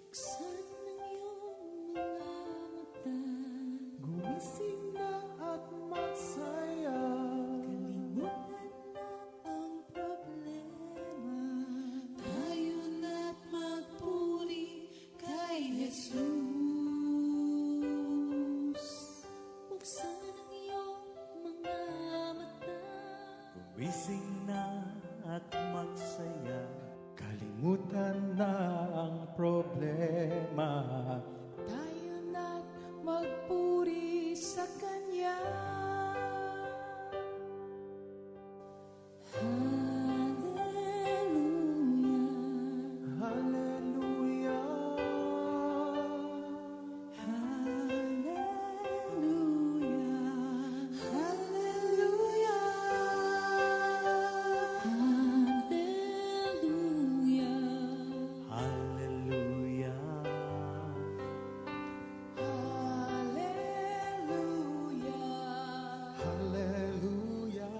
Buksan ang iyong mga mata, Gumising na at magsaya. kalimutan na ang problema. Tayo na't magpuri kay Jesus. Buksan ang iyong mga mata, Gumising na at magsaya. Kalimutan na ang problema. tayo na't magpuri sa Kanya. Hallelujah, Hallelujah. hallelujah, hallelujah, hallelujah, Hallelujah. hallelujah. Hallelujah.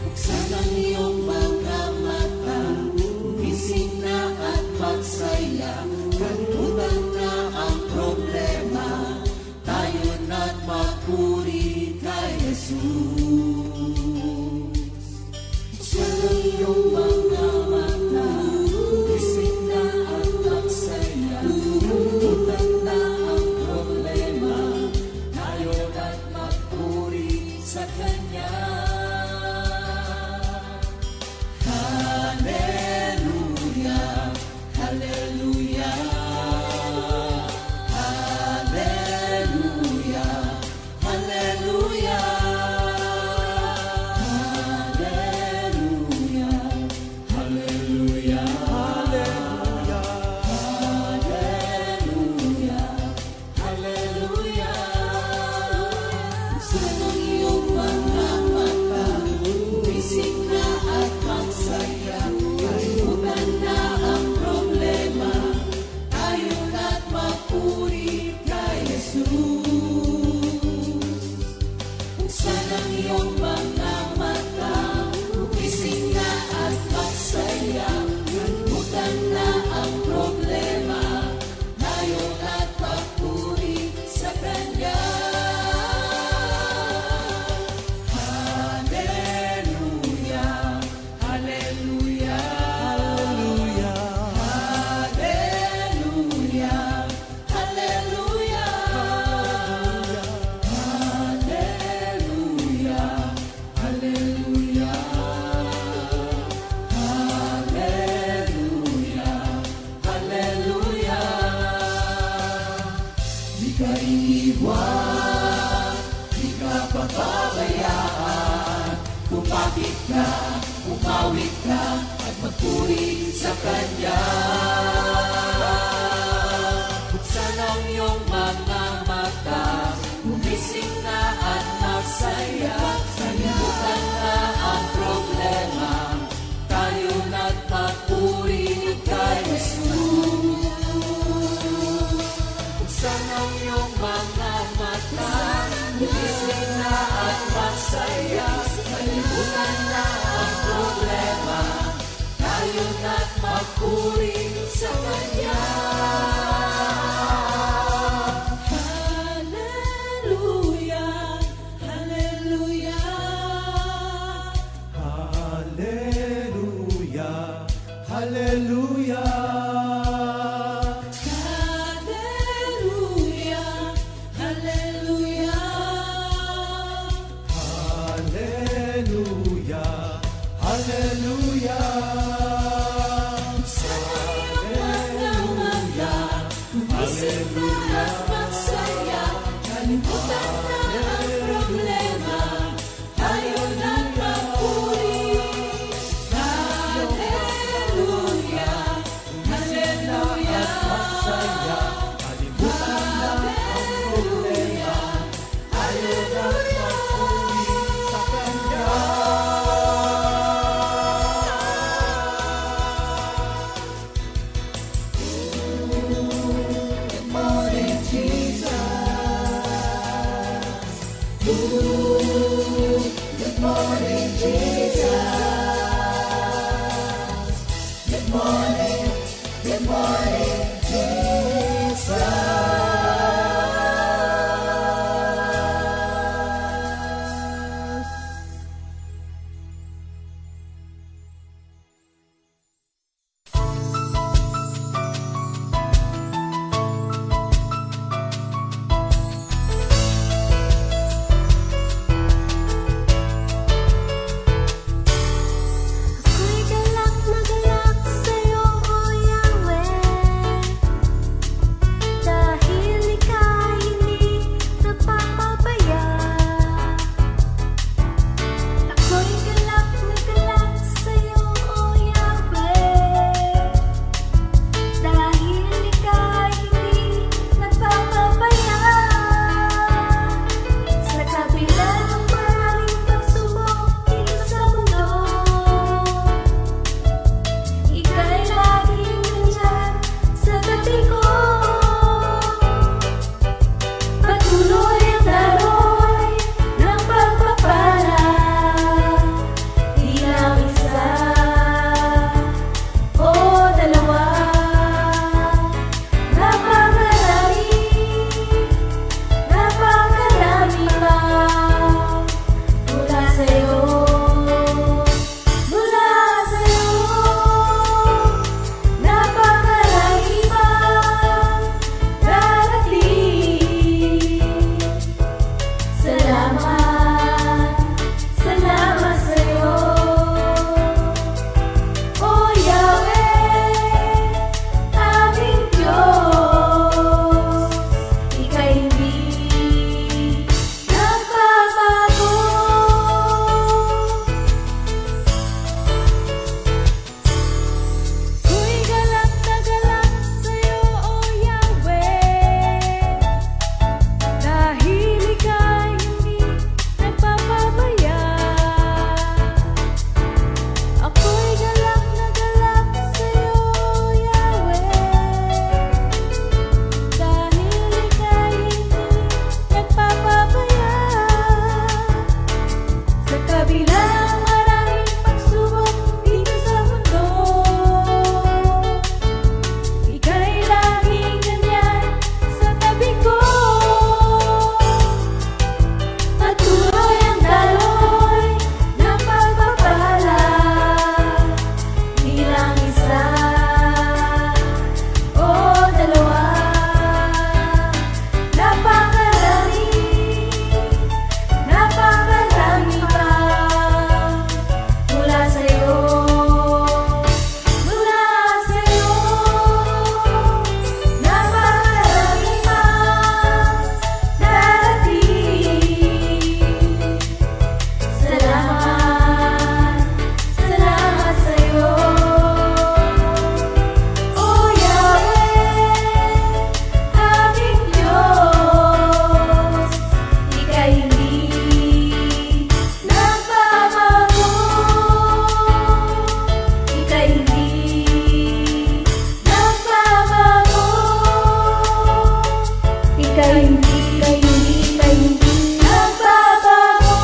Buksan ang iyong mga mata, gumising na at magsaya. Kalimutan na ang problema, tayo na't magpuri kay Jesus. Buksan ang iyong mga mata, gumising na at magsaya. Kalimutan na ang problema, tayo na't magpuri sa Kanya. Hallelujah, hallelujah, hallelujah, hallelujah, hallelujah, hallelujah, hallelujah, hallelujah. Buksan ang iyong mga mata, gumising na at magsaya. Kalimutan na ang problema, tayo na't magpuri kay Jesus. Buksan ang iyong mga mata, gumising na at magsaya. Kalimutan na ang problema, tayo na't magpuri sa Kanya. Hallelujah, hallelujah, hallelujah, hallelujah, hallelujah, hallelujah, hallelujah, hallelujah. Di ka iiwan, di ka pababayaan. Kumapit ka, umawit ka, at magpuri sa Kanya. Buksan ang iyong mga mata, gumising na at magsaya. Kalimutan na ang problema, tayo na't magpuri kay Jesus. Buksan ang iyong mga mata, gumising na at magsaya. Kalimutan na ang problema, tayo na't magpuri sa Kanya. Hallelujah, hallelujah, Hallelujah. Hallelujah. hallelujah, hallelujah. Hallelujah. Hallelujah. Sa iyong mga mata, gumising na at magsaya. Kalimutan na ang problema, tayo na't magpuri. Ako'y galak na galak sa'yo, O Yahweh, dahil ika'y hindi napapabaya. Ako'y galak na galak sa'yo, O Yahweh, dahil ika'y hindi napapabaya. Sa kabila ng maraming pagsubok dito sa mundo, ika'y laging nandyan sa tabi ko. Patuloy ang daloy ng pagpapala, di lang isa o dalawa, napakarami pa mula sa'yo, napakarami pa darating. Salamat sa'yo, O Yahweh, aming Diyos. Ika'y hindi nagbabago. Ako'y galak na galak sa'yo, O Yahweh, dahil ika'y hindi nagpapabaya. Ako'y galak na galak sa'yo, O Yahweh, dahil ika'y hindi nagpapabaya. Sa kabila ng maraming pagsubok dito sa mundo, ika'y laging nandyan sa tabi ko. Patuloy ang daloy ng pagpapala, di lang isa o dalawa, napakarami pa mula sa'yo, napakarami pa darating. Salamat sa'yo, O Yahweh, aming Diyos. Ika'y hindi nagbabago. Ika'y hindi nagbabago. Ika'y hindi nagbabago.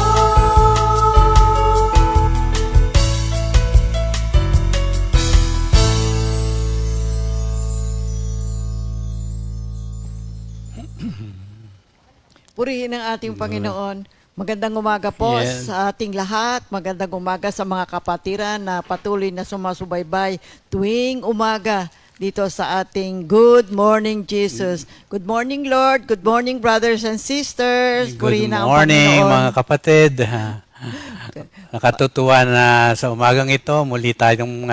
Purihin ang ating Panginoon. Magandang umaga po Yes. sa ating lahat. Magandang umaga sa mga kapatiran na patuloy na sumasubaybay tuwing umaga dito sa ating Good Morning Jesus. Good morning, Lord. Good morning, brothers and sisters. Good Purihin ang morning Panginoon. mga kapatid. Nakatutuwa na sa umagang ito, muli tayong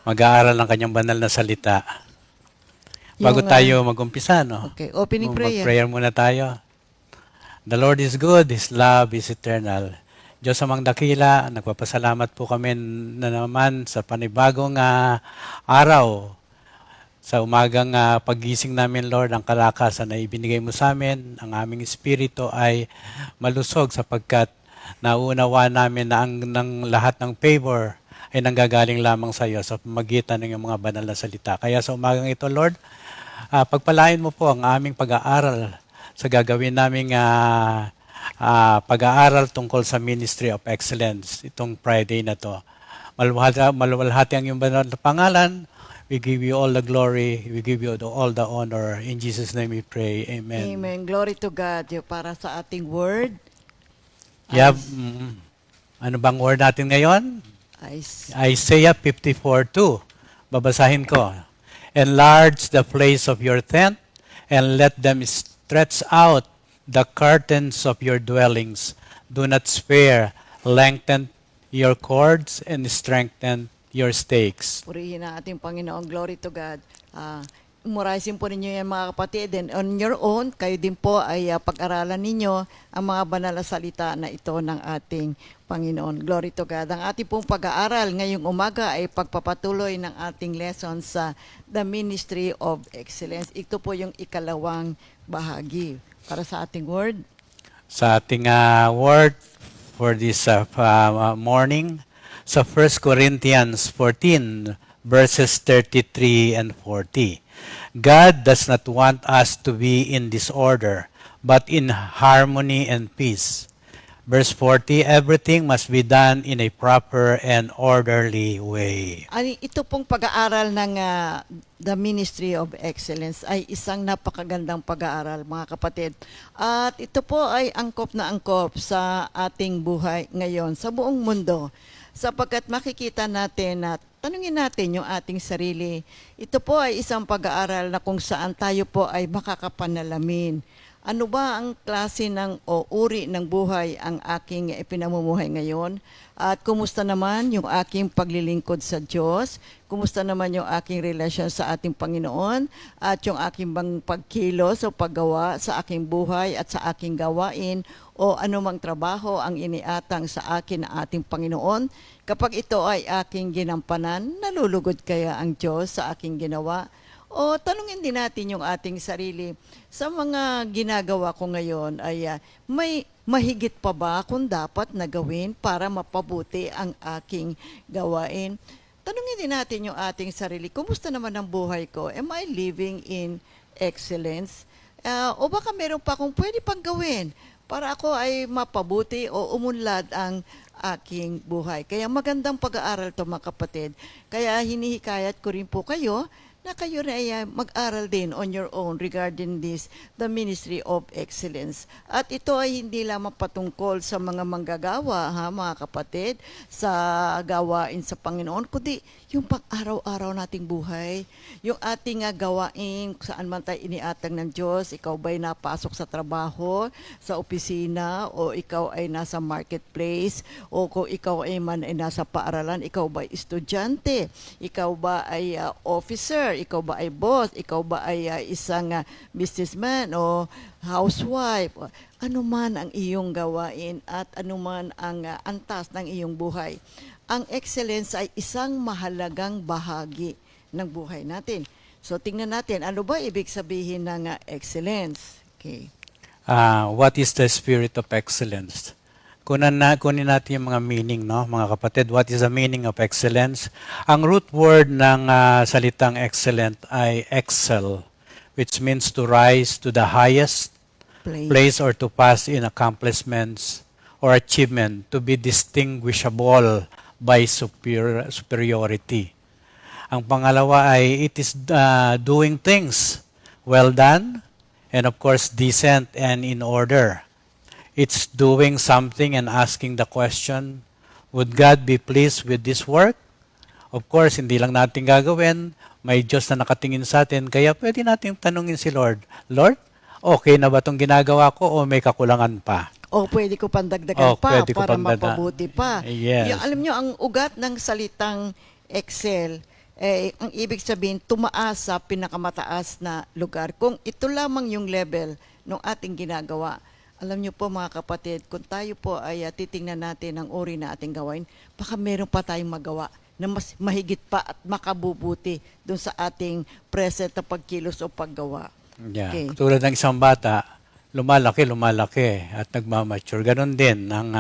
mag-aaral ng kanyang banal na salita. Bago Yung, tayo mag-umpisa, no? Okay, opening prayer. Mag-prayer muna tayo. The Lord is good, His love is eternal. Diyos amang dakila, nagpapasalamat po kami na naman sa panibagong araw. Sa umagang paggising namin, Lord, ang kalakasan na ibinigay mo sa amin, ang aming espiritu ay malusog sapagkat nauunawa namin na ng lahat ng favor ay nanggagaling lamang sa iyo sa pamagitan ng iyong mga banal na salita. Kaya sa umagang ito, Lord, pagpalain mo po ang aming pag-aaral sa gagawin naming pag-aaral tungkol sa Ministry of Excellence itong Friday na to. Maluwalhati ang iyong banal na pangalan. We give you all the glory. We give you all the honor. In Jesus' name we pray. Amen. Amen. Glory to God. Yung para sa ating word. Yeah, ano bang word natin ngayon? Isaiah 54:2. Babasahin ko. Enlarge the place of your tent and let them stretch out the curtains of your dwellings. Do not spare. Lengthen your cords and strengthen your stakes. Purihin ang ating Panginoon. Glory to God. Memorizein po ninyo yan mga kapatid. And on your own, kayo din po ay pag-aralan ninyo ang mga banal na salita na ito ng ating Panginoon. Glory to God. Ang ating pong pag-aaral ngayong umaga ay pagpapatuloy ng ating lesson sa The Ministry of Excellence. Ito po yung ikalawang bahagi para sa ating word. Sa ating word for this morning, sa 1 Corinthians 14, verses 33 and 40. God does not want us to be in disorder, but in harmony and peace. Verse 40, everything must be done in a proper and orderly way. Ito pong pag-aaral ng The Ministry of Excellence ay isang napakagandang pag-aaral, mga kapatid. At ito po ay angkop na angkop sa ating buhay ngayon, sa buong mundo. Sapagkat makikita natin at tanungin natin yung ating sarili. Ito po ay isang pag-aaral na kung saan tayo po ay makakapanalamin. Ano ba ang klase ng o uri ng buhay ang aking pinamumuhay ngayon? At kumusta naman yung aking paglilingkod sa Diyos? Kumusta naman yung aking relasyon sa ating Panginoon? At yung aking bang pagkilos o paggawa sa aking buhay at sa aking gawain o anumang trabaho ang iniatang sa akin ng ating Panginoon? Kapag ito ay aking ginampanan, nalulugod kaya ang Diyos sa aking ginawa? O tanungin din natin yung ating sarili, sa mga ginagawa ko ngayon ay may mahigit pa ba kung dapat na gawin para mapabuti ang aking gawain? Tanungin din natin yung ating sarili, kumusta naman ang buhay ko? Am I living in excellence? O baka meron pa akong pwede pang gawin para ako ay mapabuti o umunlad ang aking buhay. Kaya magandang pag-aaral to mga kapatid. Kaya hinihikayat ko rin po kayo na kayo na ay mag-aral din on your own regarding this, the Ministry of Excellence. At ito ay hindi lamang patungkol sa mga manggagawa, mga kapatid, sa gawain sa Panginoon, kundi yung pang-araw-araw nating buhay, yung ating gawain, saan man tayo iniatang ng Diyos, ikaw ba'y napasok sa trabaho, sa opisina, o ikaw ay nasa marketplace, o kung ikaw ay man ay nasa paaralan, ikaw ba ay estudyante, ikaw ba ay officer, ikaw ba ay boss, ikaw ba ay isang businessman o housewife, ano man ang iyong gawain at ano man ang antas ng iyong buhay. Ang excellence ay isang mahalagang bahagi ng buhay natin. So tingnan natin, ano ba ibig sabihin ng excellence? Okay. What is the spirit of excellence? Kunin natin yung mga meaning, no, mga kapatid. What is the meaning of excellence? Ang root word ng salitang excellent ay excel, which means to rise to the highest place or to pass in accomplishments or achievement, to be distinguishable by superiority. Ang pangalawa ay it is doing things well done and of course decent and in order. It's doing something and asking the question, would God be pleased with this work? Of course, hindi lang natin gagawin. May Diyos na nakatingin sa atin. Kaya pwede natin tanungin si Lord, Lord, okay na ba itong ginagawa ko o may kakulangan pa? O pwede ko pandagdagan pa para mapabuti pa. Yes. Yung, alam nyo, ang ugat ng salitang excel, ang ibig sabihin, tumaas sa pinakamataas na lugar. Kung ito lamang yung level ng ating ginagawa, alam niyo po mga kapatid, kung tayo po ay titingnan natin ang uri na ating gawain, baka meron pa tayong magawa na mas mahigit pa at makabubuti doon sa ating present na pagkilos o paggawa. Yeah. Okay. Tulad ng isang bata, lumalaki at nagmamature. Ganon din ang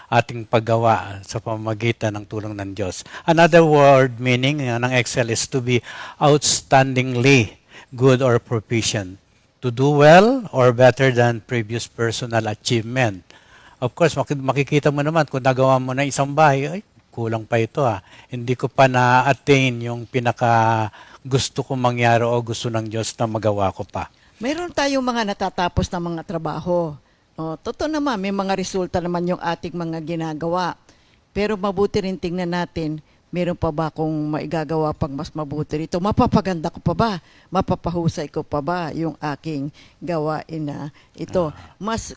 ating paggawa sa pamamagitan ng tulong ng Diyos. Another word meaning ng excel is to be outstandingly good or proficient. To do well or better than previous personal achievement. Of course, makikita mo naman kung nagawa mo na isang bahay, ay, kulang pa ito Hindi ko pa na-attain yung pinaka gusto kong mangyari o gusto ng Diyos na magawa ko pa. Mayroon tayong mga natatapos na mga trabaho. Totoo naman, may mga resulta naman yung ating mga ginagawa. Pero mabuti rin tingnan natin, meron pa ba kung maigagawa pang mas mabuti rito? Mapapaganda ko pa ba? Mapapahusay ko pa ba yung aking gawain na ito?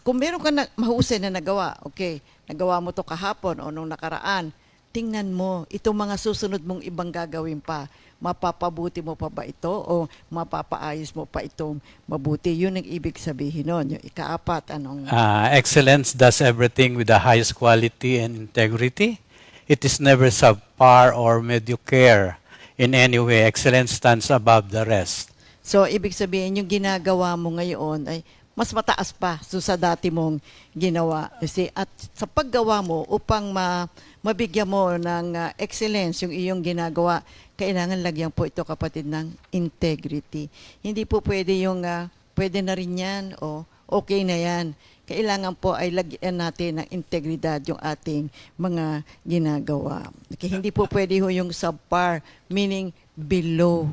Kung meron ka na mahusay na nagawa, okay, nagawa mo to kahapon o nung nakaraan, tingnan mo, itong mga susunod mong ibang gagawin pa, mapapabuti mo pa ba ito o mapapaayos mo pa itong mabuti? Yun ang ibig sabihin nun. Yung ikaapat, Excellence does everything with the highest quality and integrity. It is never subpar or mediocre in any way. Excellence stands above the rest. So, ibig sabihin, yung ginagawa mo ngayon ay mas mataas pa sa dati mong ginawa. Kasi, at sa paggawa mo, upang mabigyan mo ng excellence yung iyong ginagawa, kailangan lagyan po ito, kapatid, ng integrity. Hindi po pwede yung pwede na rin yan o okay na yan. Kailangan po ay lagyan natin ng integridad yung ating mga ginagawa. Okay, hindi po pwede yung subpar, meaning below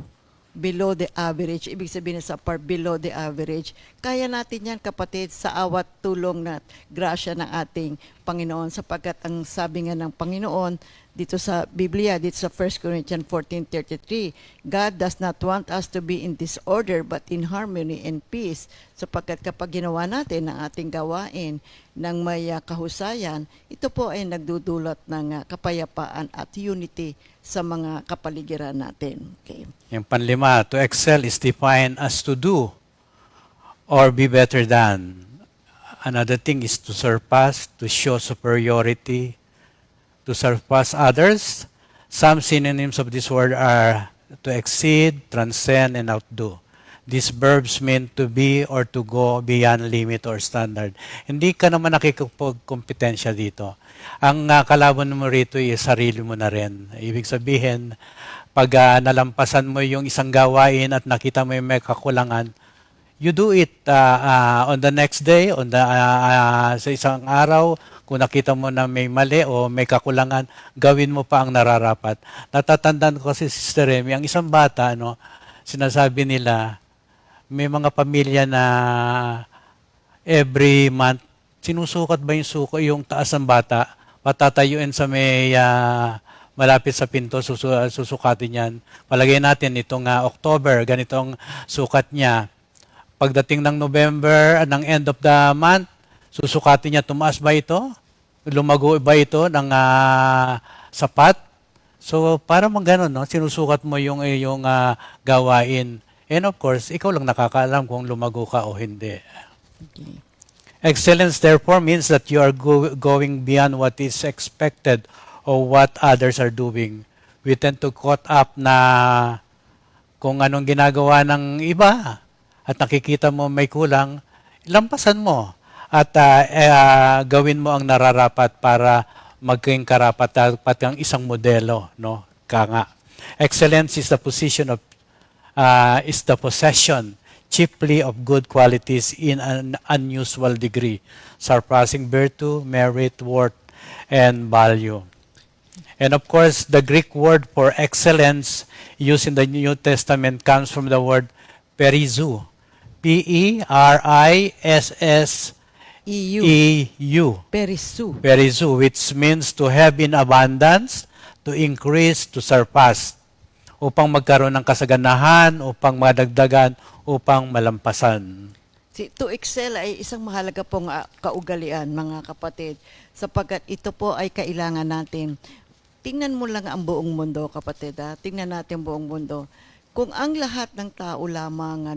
the average. Ibig sabihin sa par below the average. Kaya natin yan, kapatid, sa awat tulong na grasya ng ating Panginoon, sapagkat ang sabi nga ng Panginoon dito sa Biblia, dito sa 1 Corinthians 14:33, God does not want us to be in disorder but in harmony and peace. Sapagkat kapag ginawa natin ang ating gawain ng may kahusayan, ito po ay nagdudulot ng kapayapaan at unity sa mga kapaligiran natin. Okay. Yung panlima, to excel is defined as to do or be better than. Another thing is to surpass, to show superiority, to surpass others. Some synonyms of this word are to exceed, transcend, and outdo. These verbs mean to be or to go beyond limit or standard. Hindi ka naman nakikipagkompetensya dito. Ang kalaban mo rito is sarili mo na rin. Ibig sabihin, pag nalampasan mo yung isang gawain at nakita mo yung may kakulangan, you do it on the next day, sa isang araw. Kung nakita mo na may mali o may kakulangan, gawin mo pa ang nararapat. Natatandaan ko kasi, Sister Remy, ang isang bata, sinasabi nila, may mga pamilya na every month, sinusukat ba yung taas ng bata, patatayuin sa may malapit sa pinto, susukatin yan. Palagay natin, itong October, ganitong sukat niya. Pagdating ng November, ng end of the month, susukatin niya, tumaas ba ito? Lumago ba ito ng sapat? So, para gano'n, sinusukat mo yung gawain. And of course, ikaw lang nakakaalam kung lumago ka o hindi. Okay. Excellence, therefore, means that you are going beyond what is expected or what others are doing. We tend to caught up na kung anong ginagawa ng iba at nakikita mo may kulang, lampasan mo at gawin mo ang nararapat para maging karapat-dapat kang isang modelo, Kanga. Excellence is the possession chiefly of good qualities in an unusual degree, surpassing virtue, merit, worth, and value. And of course, the Greek word for excellence used in the New Testament comes from the word perizou. P-E-R-I-S-S-E-U. Perizou, which means to have in abundance, to increase, to surpass, upang magkaroon ng kasaganahan, upang madagdagan, upang malampasan. To excel ay isang mahalaga pong kaugalian, mga kapatid, sapagkat ito po ay kailangan natin. Tingnan mo lang ang buong mundo, kapatid. Tingnan natin buong mundo. Kung ang lahat ng tao lamang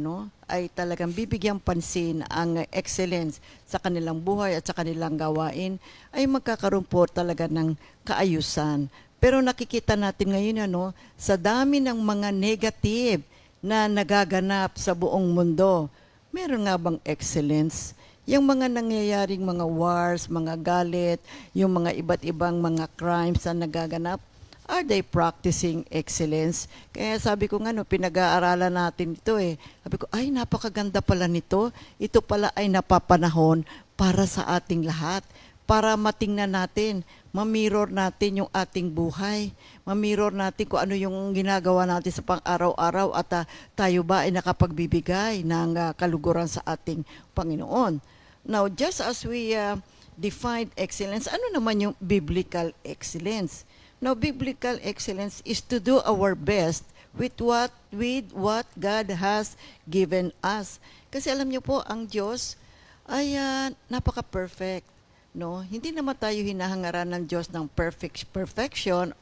ay talagang bibigyang pansin ang excellence sa kanilang buhay at sa kanilang gawain, ay magkakaroon po talaga ng kaayusan. Pero nakikita natin ngayon sa dami ng mga negative na nagaganap sa buong mundo, meron nga bang excellence? Yung mga nangyayaring mga wars, mga galit, yung mga iba't ibang mga crimes na nagaganap, are they practicing excellence? Kaya sabi ko pinag-aaralan natin ito Sabi ko, ay napakaganda pala nito. Ito pala ay napapanahon para sa ating lahat. para matingnan natin, mamirror natin yung ating buhay, mamirror natin kung ano yung ginagawa natin sa pang-araw-araw at tayo ba ay nakapagbibigay ng kaluguran sa ating Panginoon. Now, just as we defined excellence, ano naman yung biblical excellence? Now, biblical excellence is to do our best with what God has given us. Kasi alam niyo po, ang Diyos ay napaka-perfect, no? Hindi naman tayo hinahangaran ng Diyos ng perfection.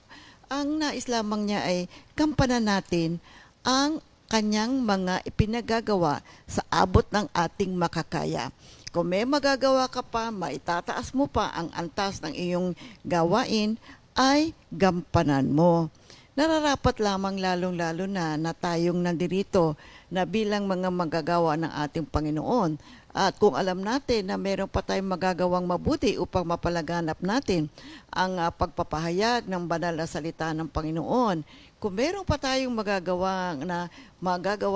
Ang nais lamang niya ay gampanan natin ang kanyang mga ipinagagawa sa abot ng ating makakaya. Kung may magagawa ka pa, maitataas mo pa ang antas ng iyong gawain, ay gampanan mo. Nararapat lamang lalong-lalo na tayong nandirito na bilang mga magagawa ng ating Panginoon. At kung alam natin na meron pa tayong magagawang mabuti upang mapalaganap natin ang pagpapahayag ng banal na salita ng Panginoon, kung meron pa tayong magagawa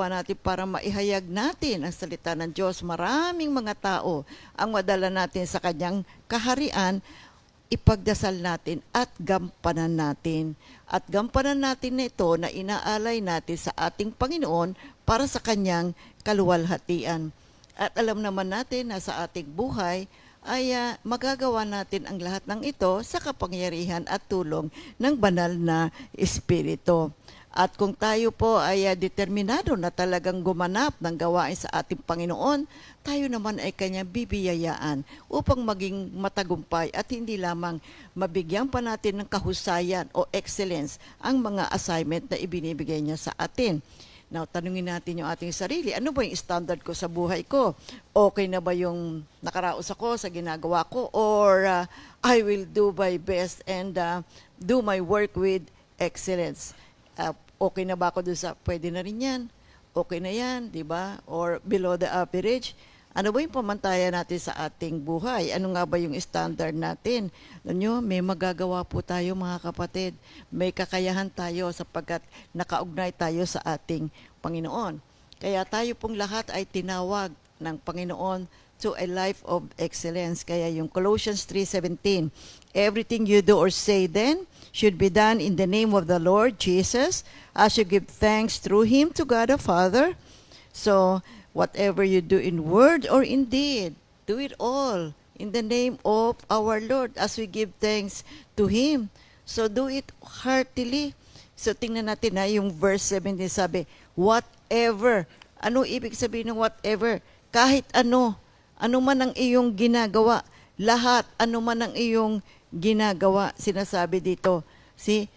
natin para maihayag natin ang salita ng Diyos, maraming mga tao ang madala natin sa kanyang kaharian, ipagdasal natin at gampanan natin. At gampanan natin na ito na inaalay natin sa ating Panginoon para sa kanyang kaluwalhatian. At alam naman natin na sa ating buhay ay magagawa natin ang lahat ng ito sa kapangyarihan at tulong ng banal na Espiritu. At kung tayo po ay determinado na talagang gumanap ng gawain sa ating Panginoon, tayo naman ay kanyang bibiyayaan upang maging matagumpay at hindi lamang mabigyan pa natin ng kahusayan o excellence ang mga assignment na ibinibigay niya sa atin. Now, tanungin natin yung ating sarili, ano ba yung standard ko sa buhay ko? Okay na ba yung nakaraos ako sa ginagawa ko? Or I will do my best and do my work with excellence? Okay na ba ako doon sa, pwede na rin yan? Okay na yan, di ba? Or below the average? Ano ba yung pamantayan natin sa ating buhay? Ano nga ba yung standard natin? Ano, may magagawa po tayo mga kapatid. May kakayahan tayo sapagkat nakaugnay tayo sa ating Panginoon. Kaya tayo pong lahat ay tinawag ng Panginoon to a life of excellence. Kaya yung Colossians 3:17, everything you do or say then should be done in the name of the Lord Jesus, as you give thanks through Him to God the Father. So, whatever you do in word or in deed, do it all in the name of our Lord as we give thanks to Him. So do it heartily. So tingnan natin na yung verse 17 sabi, whatever. Ano ibig sabihin ng whatever? Kahit ano man ang iyong ginagawa, lahat, ano man ang iyong ginagawa, sinasabi dito. See,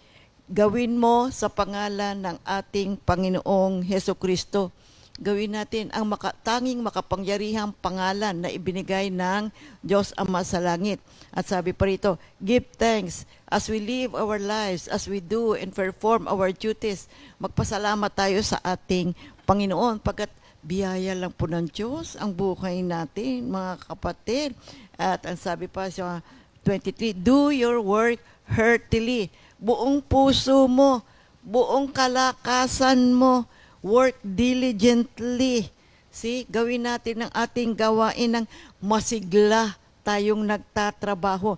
gawin mo sa pangalan ng ating Panginoong Hesukristo. Gawin natin ang tanging makapangyarihang pangalan na ibinigay ng Diyos Ama sa langit. At sabi pa rito, give thanks as we live our lives, as we do and perform our duties. Magpasalamat tayo sa ating Panginoon pagkat biyaya lang po ng Diyos ang buhay natin, mga kapatid. At ang sabi pa sa 23, do your work heartily. Buong puso mo, buong kalakasan mo, work diligently. See, gawin natin ang ating gawain ng masigla. Tayong nagtatrabaho.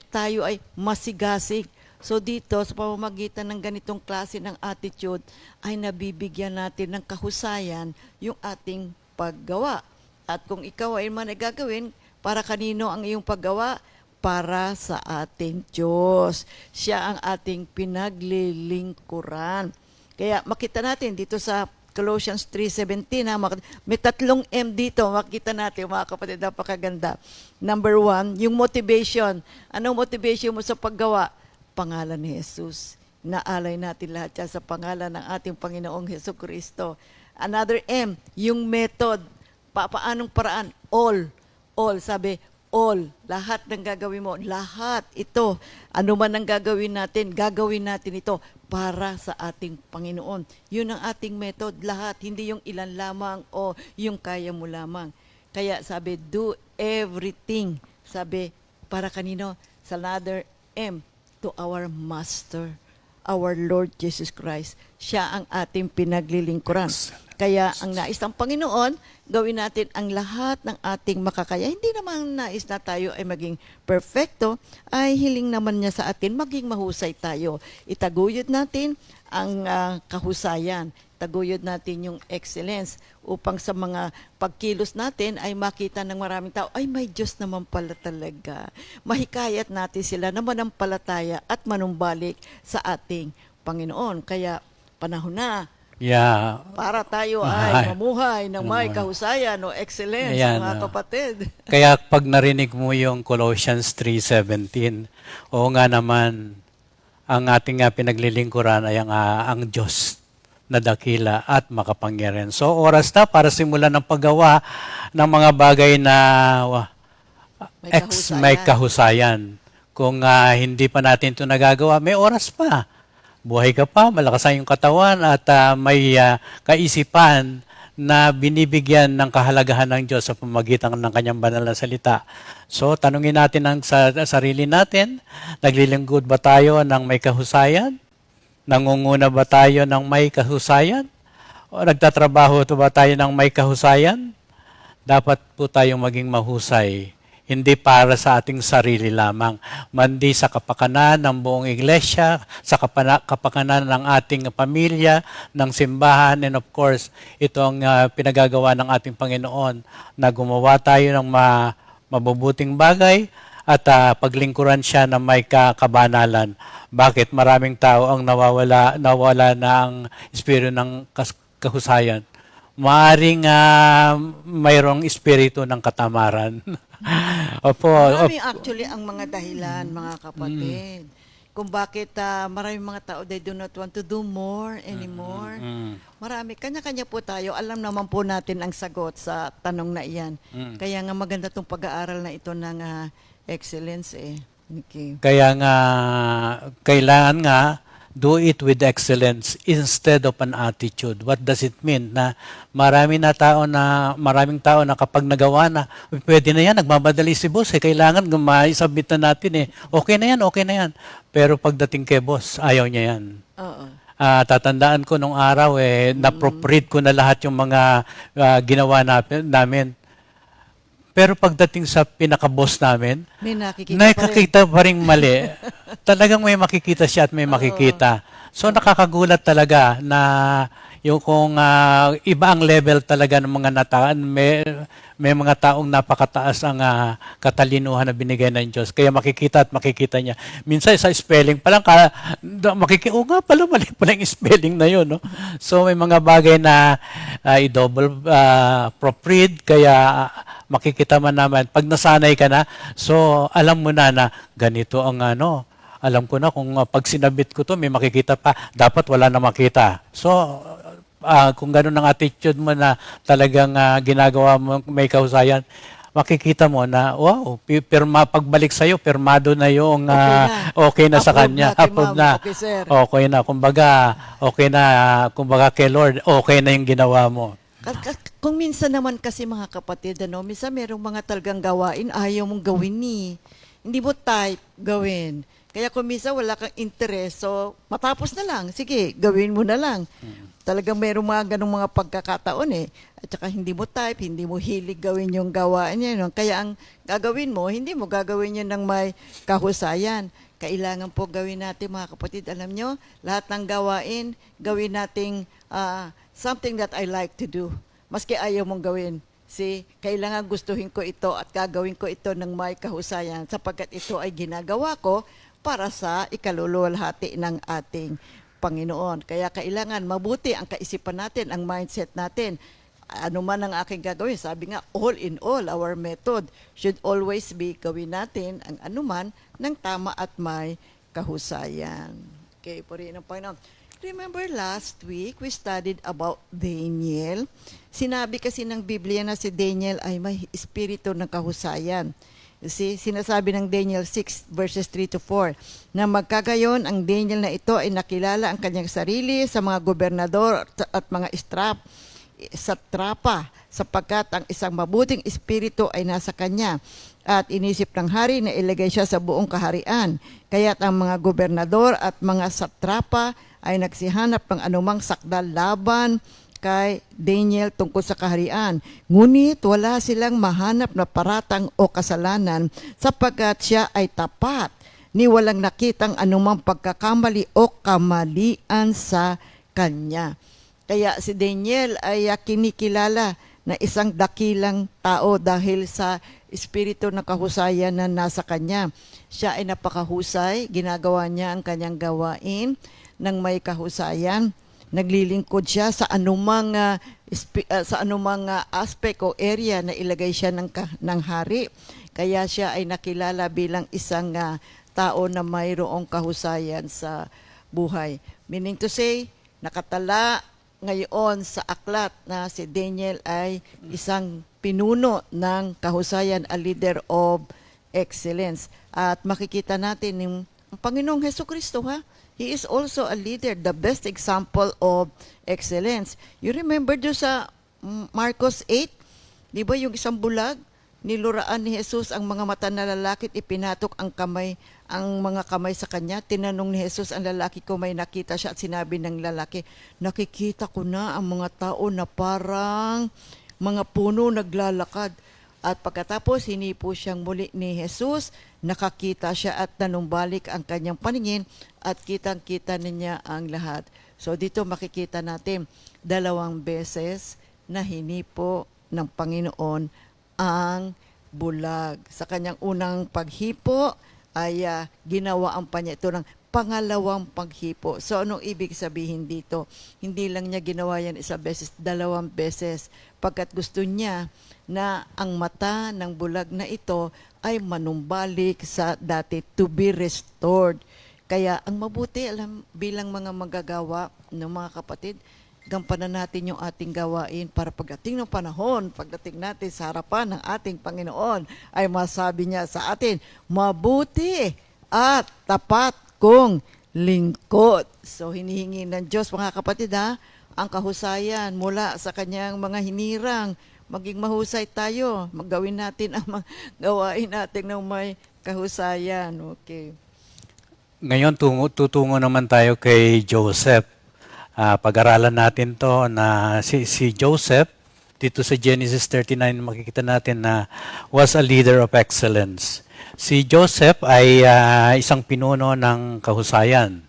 Tayo ay masigasig. So dito, sa pamamagitan ng ganitong klase ng attitude, ay nabibigyan natin ng kahusayan yung ating paggawa. At kung ikaw ay man ay gagawin, para kanino ang iyong paggawa? Para sa ating Diyos. Siya ang ating pinaglilingkuran. Kaya makita natin dito sa Colossians 3:17, may 3 M dito, makita natin mga kapatid, napakaganda. Number 1, yung motivation. Anong motivation mo sa paggawa? Pangalan ni Jesus. Naalay natin lahat yan sa pangalan ng ating Panginoong Hesukristo. Another M, yung method. Paanong paraan? All. Sabi, all, lahat ng gagawin mo, lahat ito, ano man ang gagawin natin ito para sa ating Panginoon. Yun ang ating method, lahat, hindi yung ilan lamang o yung kaya mo lamang. Kaya sabi, do everything. Sabi, para kanino? Sa another M, to our Master, our Lord Jesus Christ. Siya ang ating pinaglilingkuran. Kaya ang nais ng Panginoon, gawin natin ang lahat ng ating makakaya. Hindi naman nais na tayo ay maging perfecto, ay hiling naman niya sa atin maging mahusay tayo. Itaguyod natin ang kahusayan. Taguyod natin yung excellence upang sa mga pagkilos natin ay makita ng maraming tao, ay may Diyos naman pala talaga. Mahikayat natin sila na manampalataya at manumbalik sa ating Panginoon. Kaya panahon na Yeah. para tayo ay mamuhay ng may kahusayan o excellence, Ayan, mga kapatid. Kaya pag narinig mo yung Colossians 3:17, oo nga naman, ang ating pinaglilingkuran ay ang Diyos na dakila at makapangyarihan. So oras na para simulan ng paggawa ng mga bagay na may kahusayan. Kung hindi pa natin ito nagagawa, may oras pa. Buhay ka pa, malakas ang iyong katawan at may kaisipan na binibigyan ng kahalagahan ng Diyos sa pamagitan ng kanyang banal na salita. So, tanungin natin ang sarili natin, naglilingkod ba tayo ng may kahusayan? Nangunguna ba tayo ng may kahusayan? O nagtatrabaho ba tayo ng may kahusayan? Dapat po tayong maging mahusay, hindi para sa ating sarili lamang, mandi sa kapakanan ng buong iglesia, sa kapakanan ng ating pamilya, ng simbahan, and of course, ito ang pinagagawa ng ating Panginoon na gumawa tayo ng mabubuting bagay at paglingkuran siya na may kabanalan. Bakit maraming tao ang nawala na ang espiritu ng kahusayan? Maaring mayroong espiritu ng katamaran. Opo. Maraming actually ang mga dahilan, mga kapatid. Kung bakit maraming mga tao, they do not want to do more anymore. Marami, kanya-kanya po tayo. Alam naman po natin ang sagot sa tanong na iyan. Kaya nga maganda itong pag-aaral na ito ng excellence Okay. Kaya nga, kailangan nga, do it with excellence instead of an attitude. What does it mean? Na maraming tao na kapag nagawa na, pwede na yan, nagmamadali si boss, kailangan ma-submit na natin okay na yan. Pero pagdating kay boss, ayaw niya yan. Oo. Tatandaan ko nung araw, na-proofread ko na lahat yung mga ginawa namin. Pero pagdating sa pinaka-boss namin, May nakikita pa rin mali. Talagang may makikita siya at may makikita. So nakakagulat talaga na yung kung iba ang level talaga ng mga nataan, may mga taong napakataas ang katalinuhan na binigay ng Diyos. Kaya makikita niya. Minsan sa spelling pa lang, nga pala, mali pala yung spelling na yun. No? So may mga bagay na i-double proofread, kaya makikita man naman. Pag nasanay ka na, so alam mo na ganito ang alam ko na kung pag sinabit ko to, may makikita pa. Dapat wala na makita. So, kung gano'n ang attitude mo na talagang ginagawa mo may kahusayan, makikita mo na, wow, pagbalik sa'yo, pirmado na yung okay na sa kanya. Approve na. Okay, sir. Okay na. Kumbaga kay Lord, okay na yung ginawa mo. Kung minsan naman kasi mga kapatid, minsan merong mga talagang gawain, ayaw mong gawin Hindi mo type gawin. Kaya kung minsan wala kang interest, so matapos na lang, sige, gawin mo na lang. Talagang merong mga ganong mga pagkakataon At saka hindi mo type, hindi mo hilig gawin yung gawain niya. Kaya ang gagawin mo, hindi mo gagawin yun ng may kahusayan. Kailangan po gawin natin mga kapatid. Alam nyo, lahat ng gawain, gawin nating something that I like to do. Maski ayaw mong gawin. Kailangan gustuhin ko ito at gagawin ko ito ng may kahusayan sapagkat ito ay ginagawa ko para sa ikaluluwalhati ng ating Panginoon. Kaya kailangan mabuti ang kaisipan natin, ang mindset natin. Ano man ang aking gagawin, sabi nga, all in all, our method should always be gawin natin ang anuman ng tama at may kahusayan. Okay, purihin ang Panginoon. Remember last week, we studied about Daniel. Sinabi kasi ng Biblia na si Daniel ay may espiritu ng kahusayan. Sinasabi ng Daniel 6 verses 3-4 na magkagayon ang Daniel na ito ay nakilala ang kanyang sarili sa mga gobernador at mga satrapa sapagkat ang isang mabuting espiritu ay nasa kanya at inisip ng hari na ilagay siya sa buong kaharian. Kaya't ang mga gobernador at mga satrapa ay nagsihanap ng anumang sakdal laban kay Daniel tungkol sa kaharian. Ngunit wala silang mahanap na paratang o kasalanan sapagkat siya ay tapat ni walang nakitang anumang pagkakamali o kamalian sa kanya. Kaya si Daniel ay kinikilala na isang dakilang tao dahil sa espiritu ng kahusayan na nasa kanya. Siya ay napakahusay, ginagawa niya ang kanyang gawain ng may kahusayan. Naglilingkod siya sa anumang aspect o area na ilagay siya ng hari. Kaya siya ay nakilala bilang isang tao na mayroong kahusayan sa buhay. Meaning to say, nakatala ngayon sa aklat na si Daniel ay isang pinuno ng kahusayan, a leader of excellence. At makikita natin yung Panginoong Hesukristo, ha? He is also a leader, the best example of excellence. You remember doon sa Marcos 8, di ba yung isang bulag, niluraan ni Jesus ang mga mata na lalaki at ipinatok ang mga kamay sa kanya. Tinanong ni Jesus ang lalaki kung may nakita siya at sinabi ng lalaki, nakikita ko na ang mga tao na parang mga puno naglalakad. At pagkatapos, hinipo siyang muli ni Jesus, nakakita siya at nanumbalik ang kanyang paningin at kitang-kita niya ang lahat. So dito makikita natin 2 beses na hinipo ng Panginoon ang bulag. Sa kanyang unang paghipo ay ginawa ang niya ito ng pangalawang paghipo. So anong ibig sabihin dito? Hindi lang niya ginawa yan isa beses, 2 beses. Pagkat gusto niya na ang mata ng bulag na ito ay manumbalik sa dati, to be restored. Kaya ang mabuti, bilang mga magagawa ng mga kapatid, gampanan natin yung ating gawain para pagdating ng panahon, pagdating natin sa harapan ng ating Panginoon, ay masabi niya sa atin, mabuti at tapat kong lingkod. So hinihingi ng Diyos, mga kapatid, ang kahusayan mula sa kanyang mga hinirang. Maging mahusay tayo, maggawin natin ang gawain natin ng may kahusayan. Okay. Ngayon, tutungo naman tayo kay Joseph. Pag-aralan natin to na si Joseph, dito sa Genesis 39, makikita natin na was a leader of excellence. Si Joseph ay isang pinuno ng kahusayan.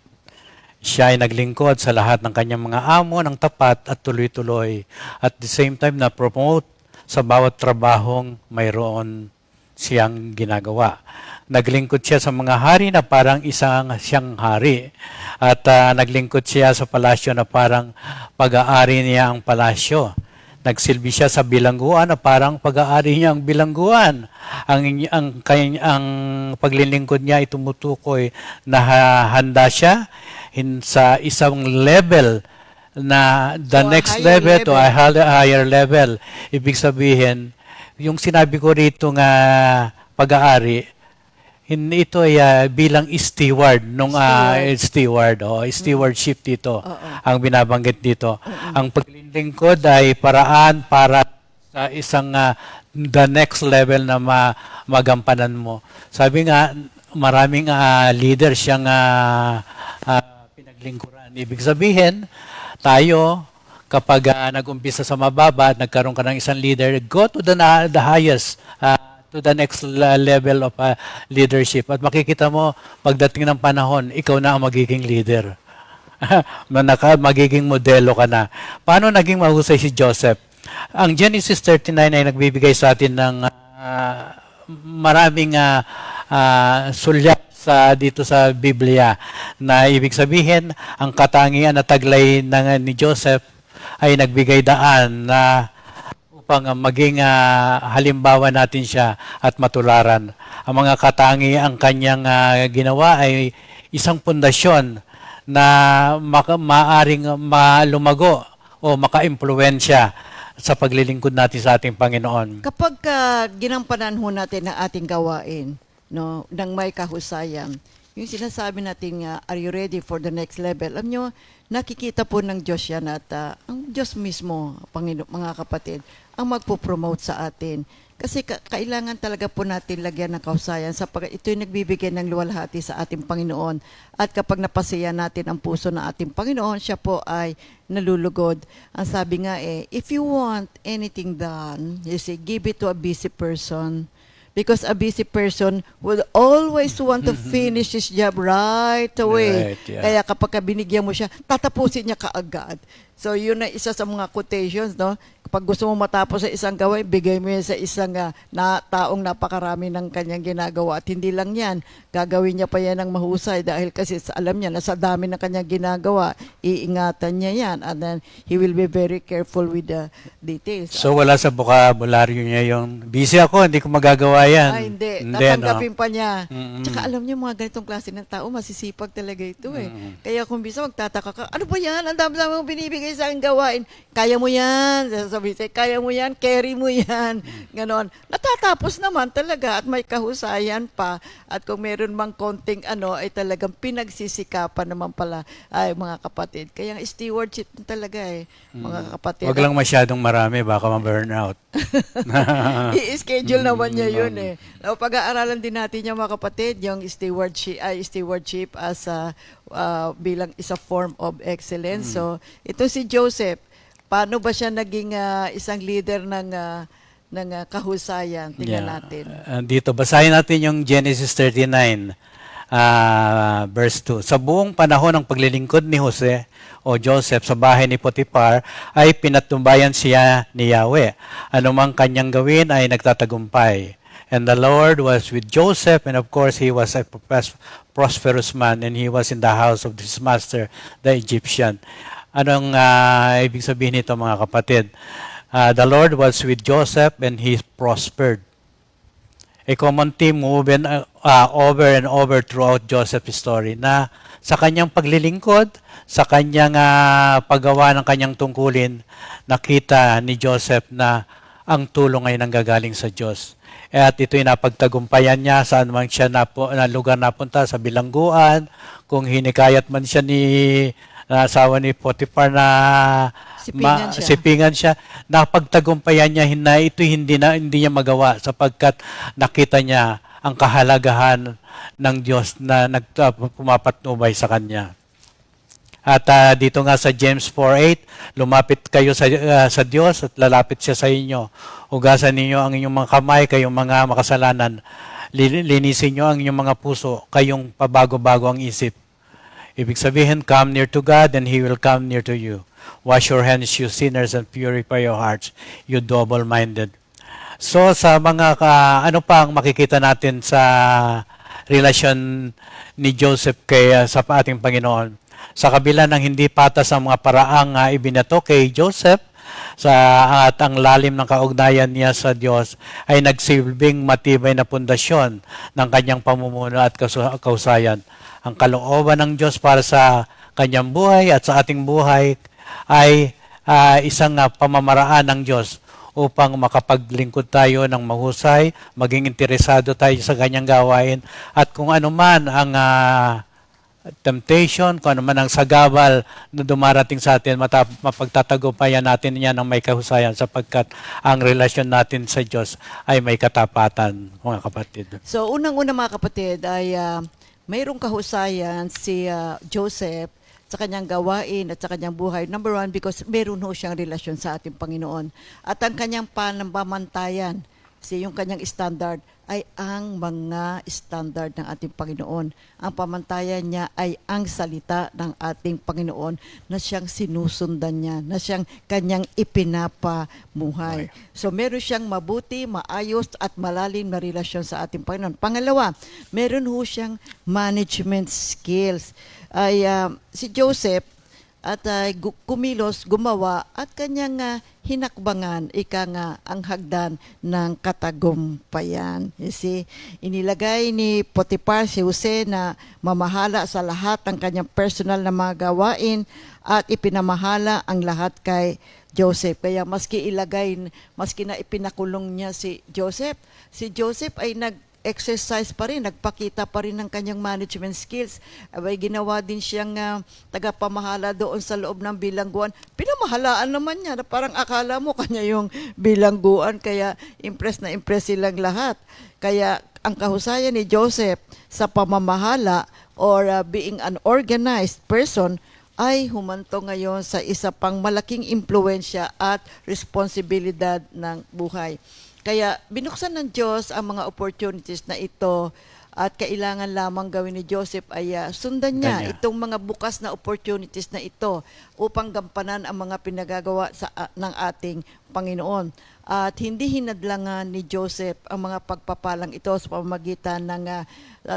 Siya ay naglingkod sa lahat ng kanyang mga amo ng tapat at tuloy-tuloy. At the same time, na-promote sa bawat trabahong mayroon siyang ginagawa. Naglingkod siya sa mga hari na parang siyang hari. At naglingkod siya sa palasyo na parang pag-aari niya ang palasyo. Nagsilbi siya sa bilangguan na parang pag-aari niya ang bilangguan. Ang paglilingkod niya ay tumutukoy na handa siya sa isang level na the next level to a higher level. Ibig sabihin, yung sinabi ko rito nga pag-aari, ito ay bilang steward nung stewardship dito ang binabanggit dito. Ang paglilingkod ay paraan para sa isang the next level na magampanan mo. Sabi nga maraming leader siyang pinaglingkuran. Ibig sabihin, tayo kapag nag-umpisa sa mababa at nagkaroon ka ng isang leader, go to the highest to the next level of leadership. At makikita mo, pagdating ng panahon, ikaw na ang magiging leader. Magiging modelo ka na. Paano naging mahusay si Joseph? Ang Genesis 39 ay nagbibigay sa atin ng maraming sulyap dito sa Biblia na ibig sabihin, ang katangian na taglay ni Joseph ay nagbigay daan na upang maging halimbawa natin siya at matularan. Ang mga katangian ang kanyang ginawa ay isang pundasyon na maaring malumago o maka-impluwensya sa paglilingkod natin sa ating Panginoon. Kapag ginampanan ho natin ang ating gawain, no, ng may kahusayan, yung sinasabi natin nga, are you ready for the next level? Alam nyo, nakikita po ng Diyos yan at ang Diyos mismo, mga kapatid, ang magpo-promote sa atin. Kasi kailangan talaga po natin lagyan ng kahusayan sapagkat ito'y nagbibigay ng luwalhati sa ating Panginoon. At kapag napasaya natin ang puso ng ating Panginoon, siya po ay nalulugod. Ang sabi nga if you want anything done, you say, give it to a busy person. Because a busy person will always want to finish his job right away. Right, yeah. Kaya kapag binigyan mo siya, tatapusin niya kaagad. So yun na isa sa mga quotations, no? Kapag gusto mo matapos sa isang gawain, bigay mo yan sa isang taong napakarami ng kanyang ginagawa. At hindi lang yan, gagawin niya pa yan ng mahusay dahil kasi alam niya na sa dami ng kanyang ginagawa, iingatan niya yan. And then he will be very careful with the details. So wala sa bokabularyo niya yung busy ako, hindi ko magagawa yan. Ay, hindi. no? Tatanggapin pa niya. Mm-mm. Tsaka alam niyo, mga ganitong klase ng tao, masisipag talaga ito Kaya kung bisa magtataka ka, ano ba yan? Ang dami-dami mong binibigay sa aking gawain. Kaya mo yan. Sabi sa'yo, kaya mo yan, carry mo yan. Ganon. Natatapos naman talaga at may kahusayan pa. At kung meron mang konting ay talagang pinagsisikapan naman pala ay mga kapatid. Kaya stewardship talaga mga kapatid. Wag lang masyadong marami, baka ma-burnout. I-schedule naman niya yun Pag-aaralan din natin yung mga kapatid, yung stewardship as bilang isa form of excellence. So, ito si Joseph, paano ba siya naging isang leader ng kahusayan? Tingnan natin. Dito, basahin natin yung Genesis 39, verse 2. Sa buong panahon ng paglilingkod ni Jose o Joseph sa bahay ni Potiphar, ay pinatnubayan siya ni Yahweh. Anumang kanyang gawin ay nagtatagumpay. And the Lord was with Joseph, and of course, he was a prosperous man, and he was in the house of his master, the Egyptian. Anong ibig sabihin nito, mga kapatid? The Lord was with Joseph, and he prospered. A common theme woven over and over throughout Joseph's story na sa kanyang paglilingkod, sa kanyang paggawa ng kanyang tungkulin, nakita ni Joseph na ang tulong ay nanggagaling sa Diyos. At ito'y napagtagumpayan niya saan man siya na lugar napunta, sa bilangguan, kung hinikayat man siya ni asawa ni Potiphar na sipingan siya, napagtagumpayan niya na ito hindi niya magawa sapagkat nakita niya ang kahalagahan ng Diyos na pumapatnubay sa kanya. At dito nga sa James 4:8, lumapit kayo sa Diyos at lalapit siya sa inyo. Hugasan ninyo ang inyong mga kamay, kayong mga makasalanan. Linisin niyo ang inyong mga puso, kayong pabago-bago ang isip. Ibig sabihin, come near to God and He will come near to you. Wash your hands, you sinners, and purify your hearts, you double-minded. So sa mga ano pa ang makikita natin sa relasyon ni Joseph sa ating Panginoon? Sa kabila ng hindi patas ang mga paraang ibinato kay Joseph, at ang lalim ng kaugnayan niya sa Diyos ay nagsilbing matibay na pundasyon ng kanyang pamumuno at kausayan. Ang kalooban ng Diyos para sa kanyang buhay at sa ating buhay ay isang pamamaraan ng Diyos upang makapaglingkod tayo ng mahusay, maging interesado tayo sa kanyang gawain, at kung ano man ang temptation, kung ano man ang sagabal na dumarating sa atin, mapagtatagumpayan natin yan ng may kahusayan sapagkat ang relasyon natin sa Diyos ay may katapatan, mga kapatid. So, unang-una mga kapatid ay mayroong kahusayan si Joseph sa kanyang gawain at sa kanyang buhay. Number one, because meron ho siyang relasyon sa ating Panginoon. At ang kanyang panambamantayan, yung kanyang standard, ay ang mga standard ng ating Panginoon. Ang pamantayan niya ay ang salita ng ating Panginoon na siyang sinusundan niya, na siyang kanyang ipinapamuhay. So meron siyang mabuti, maayos at malalim na relasyon sa ating Panginoon. Pangalawa, meron ho siyang management skills. Si Joseph at kumilos, gumawa at kanyang hinakbangan, ang hagdan ng katagumpayan. You see, inilagay ni Potiphar si Jose na mamahala sa lahat ng kanyang personal na mga gawain at ipinamahala ang lahat kay Joseph. Kaya maski na ipinakulong niya si Joseph ay nag-exercise pa rin, nagpakita pa rin ng kanyang management skills. Abay, ginawa din siyang tagapamahala doon sa loob ng bilangguan. Pinamahalaan naman niya, na parang akala mo kanya yung bilangguan, kaya impress na impress silang lahat. Kaya ang kahusayan ni Joseph sa pamamahala or being an organized person ay humanto ngayon sa isa pang malaking impluensya at responsibilidad ng buhay. Kaya binuksan ng Diyos ang mga opportunities na ito at kailangan lamang gawin ni Joseph ay sundan niya itong mga bukas na opportunities na ito upang gampanan ang mga pinagagawa ng ating Panginoon. At hindi hinadlangan ni Joseph ang mga pagpapalang ito sa pamamagitan ng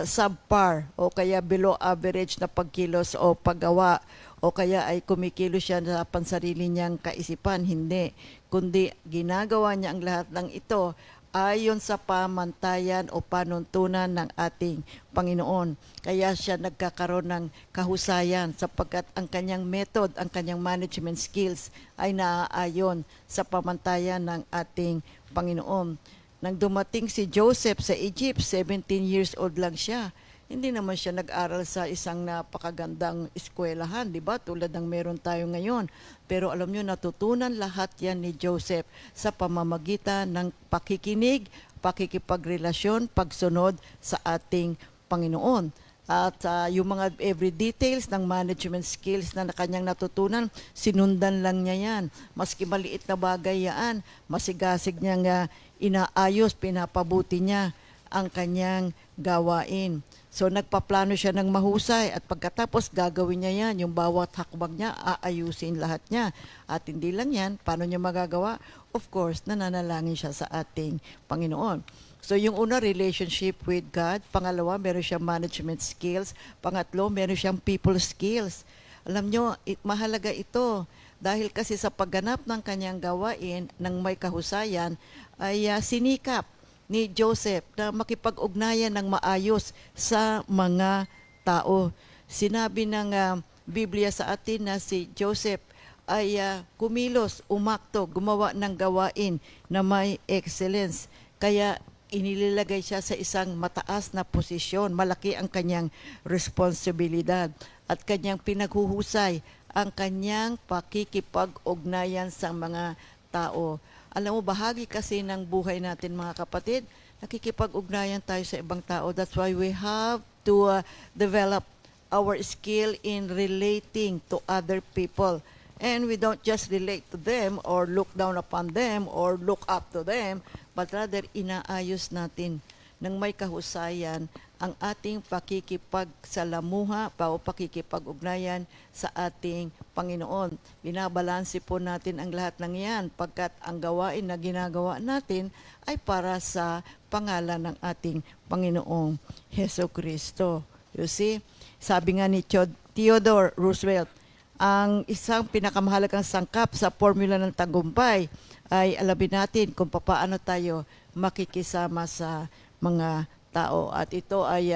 subpar o kaya below average na pagkilos o paggawa o kaya ay kumikilos siya sa pansarili niyang kaisipan. Hindi, kundi ginagawa niya ang lahat ng ito ayon sa pamantayan o panuntunan ng ating Panginoon. Kaya siya nagkakaroon ng kahusayan sapagkat ang kanyang method, ang kanyang management skills ay naaayon sa pamantayan ng ating Panginoon. Nang dumating si Joseph sa Egypt, 17 years old lang siya. Hindi naman siya nag-aral sa isang napakagandang eskwelahan, di ba? Tulad ng meron tayo ngayon. Pero alam nyo, natutunan lahat yan ni Joseph sa pamamagitan ng pakikinig, pakikipagrelasyon, pagsunod sa ating Panginoon. At yung mga every details ng management skills na kanyang natutunan, sinundan lang niya yan. Maski maliit na bagay yan, masigasig niyang inaayos, pinapabuti niya ang kanyang gawain. So nagpaplano siya ng mahusay at pagkatapos gagawin niya yan, yung bawat hakbang niya, aayusin lahat niya. At hindi lang yan, paano niya magagawa? Of course, nananalangin siya sa ating Panginoon. So yung una, relationship with God. Pangalawa, meron siyang management skills. Pangatlo, meron siyang people skills. Alam nyo, mahalaga ito. Dahil kasi sa pagganap ng kanyang gawain ng may kahusayan, ay sinikap ni Joseph na makipag-ugnayan ng maayos sa mga tao. Sinabi ng Biblia sa atin na si Joseph ay kumilos, umakto, gumawa ng gawain na may excellence. Kaya inililagay siya sa isang mataas na posisyon. Malaki ang kanyang responsibilidad at kanyang pinaghuhusay ang kanyang pakikipag-ugnayan sa mga tao. Alam mo, bahagi kasi ng buhay natin mga kapatid, nakikipag-ugnayan tayo sa ibang tao. That's why we have to develop our skill in relating to other people. And we don't just relate to them or look down upon them or look up to them, but rather inaayos natin ng may kahusayan ang ating pakikipagsalamuha o pakikipag-ugnayan sa ating Panginoon. Binabalanse po natin ang lahat ng yan pagkat ang gawain na ginagawa natin ay para sa pangalan ng ating Panginoong Heso Kristo. You see, sabi nga ni Theodore Roosevelt, ang isang pinakamahalagang sangkap sa formula ng tagumpay ay alamin natin kung paano tayo makikisama sa mga tao. At ito ay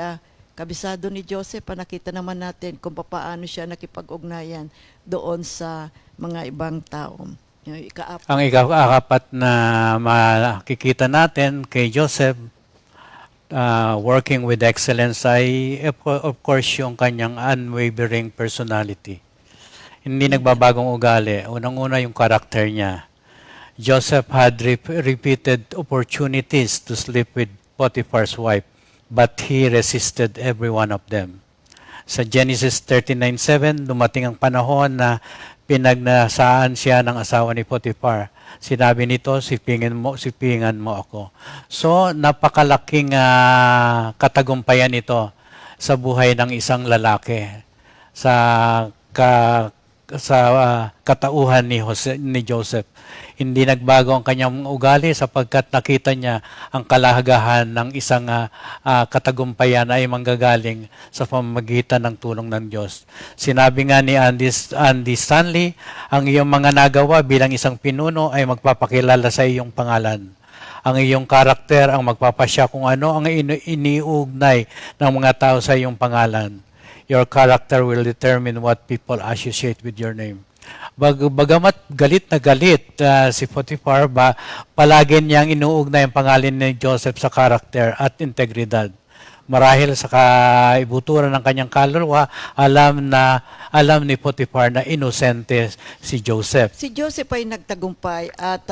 kabisado ni Joseph. Nakita naman natin kung paano siya nakipag-ugnayan doon sa mga ibang tao. Ang ika-apat na makikita natin kay Joseph, working with excellence, ay of course yung kanyang unwavering personality. Hindi nagbabagong ugali. Unang-una yung karakter niya. Joseph had repeated opportunities to sleep with Potiphar's wife, but he resisted every one of them. Sa Genesis 39:7, dumating ang panahon na pinagnasaan siya ng asawa ni Potiphar. Sinabi nito, sipingan mo ako. So, napakalaking katagumpayan ito sa buhay ng isang lalaki sa katauhan ni Joseph. Hindi nagbago ang kanyang ugali sapagkat nakita niya ang kalahagahan ng isang katagumpayan ay manggagaling sa pamamagitan ng tulong ng Diyos. Sinabi nga ni Andy Stanley, ang iyong mga nagawa bilang isang pinuno ay magpapakilala sa iyong pangalan. Ang iyong karakter ang magpapasya kung ano ang iniugnay ng mga tao sa iyong pangalan. Your character will determine what people associate with your name. Bagamat galit na galit si Potiphar, palagi niyang inuugnay ang pangalan ni Joseph sa karakter at integridad. Marahil sa kaibuturan ng kanyang kaluluwa, alam ni Potiphar na inosente si Joseph. Si Joseph ay nagtagumpay at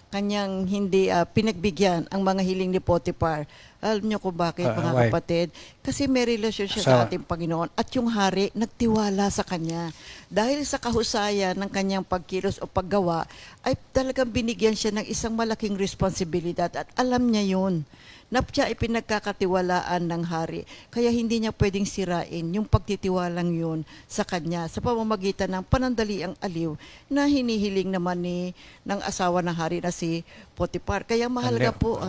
kanyang hindi pinagbigyan ang mga hiling ni Potiphar. Alam niyo kung bakit, mga Why? kapatid? Kasi may relasyon siya sa Sa- ating Panginoon at yung hari nagtiwala sa kanya. Dahil sa kahusayan ng kanyang pagkilos o paggawa, ay talagang binigyan siya ng isang malaking responsibilidad at alam niya yun na siya ay pinagkakatiwalaan ng hari. Kaya hindi niya pwedeng sirain yung pagtitiwalang yun sa kanya sa pamamagitan ng panandaliang aliw na hinihiling naman ng asawa ng hari na si Potiphar. Kaya mahalaga po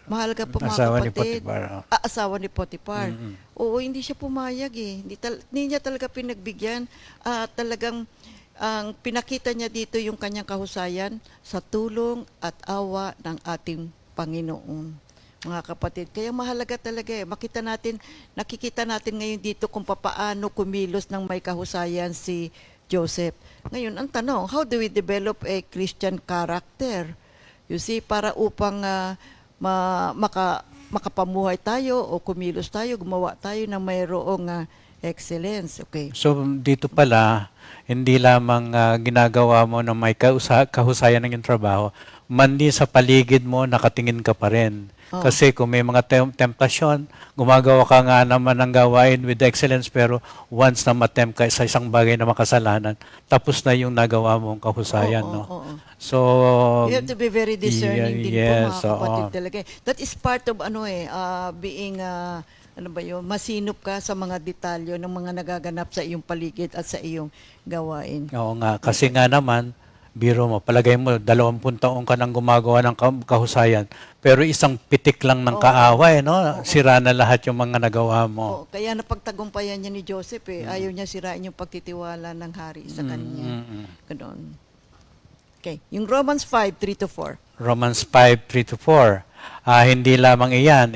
mahalaga po mga Asawa ni kapatid. Potiphar. Asawa ni Potiphar. Oo, hindi siya pumayag eh. Hindi niya talaga pinagbigyan. Talagang ang pinakita niya dito yung kanyang kahusayan sa tulong at awa ng ating Panginoon. Mga kapatid, kaya mahalaga talaga eh. Nakikita natin ngayon dito kung papaano kumilos ng may kahusayan si Joseph. Ngayon, ang tanong, how do we develop a Christian character? You see, para upang makapamuhay tayo o kumilos tayo, gumawa tayo ng mayroong excellence. Okay. So dito pala, hindi lamang ginagawa mo na may kahusayan ng iyong trabaho, mandi sa paligid mo, nakatingin ka pa rin. Oh. Kasi kung may mga temptasyon, gumagawa ka nga naman ng gawain with excellence, pero once na matempt ka sa isang bagay na makasalanan, tapos na yung nagawa mong kahusayan. Oo, no? oo. So, You have to be very discerning din yes, po, mga kapatid oo. talaga. That is part of being masinop ka sa mga detalyo ng mga nagaganap sa iyong paligid at sa iyong gawain. Oo nga, kasi nga naman, biro mo, palagay mo, 20 taong ka nang gumagawa ng kahusayan, pero isang pitik lang ng kaaway, no? Sira na lahat yung mga nagawa mo. Oo, kaya napagtagumpayan niya ni Joseph Ayaw niya sirain yung pagtitiwala ng hari sa kanya. Ganon. Okay, yung Romans 5:3-4. Romans 5:3-4. Hindi lamang iyan,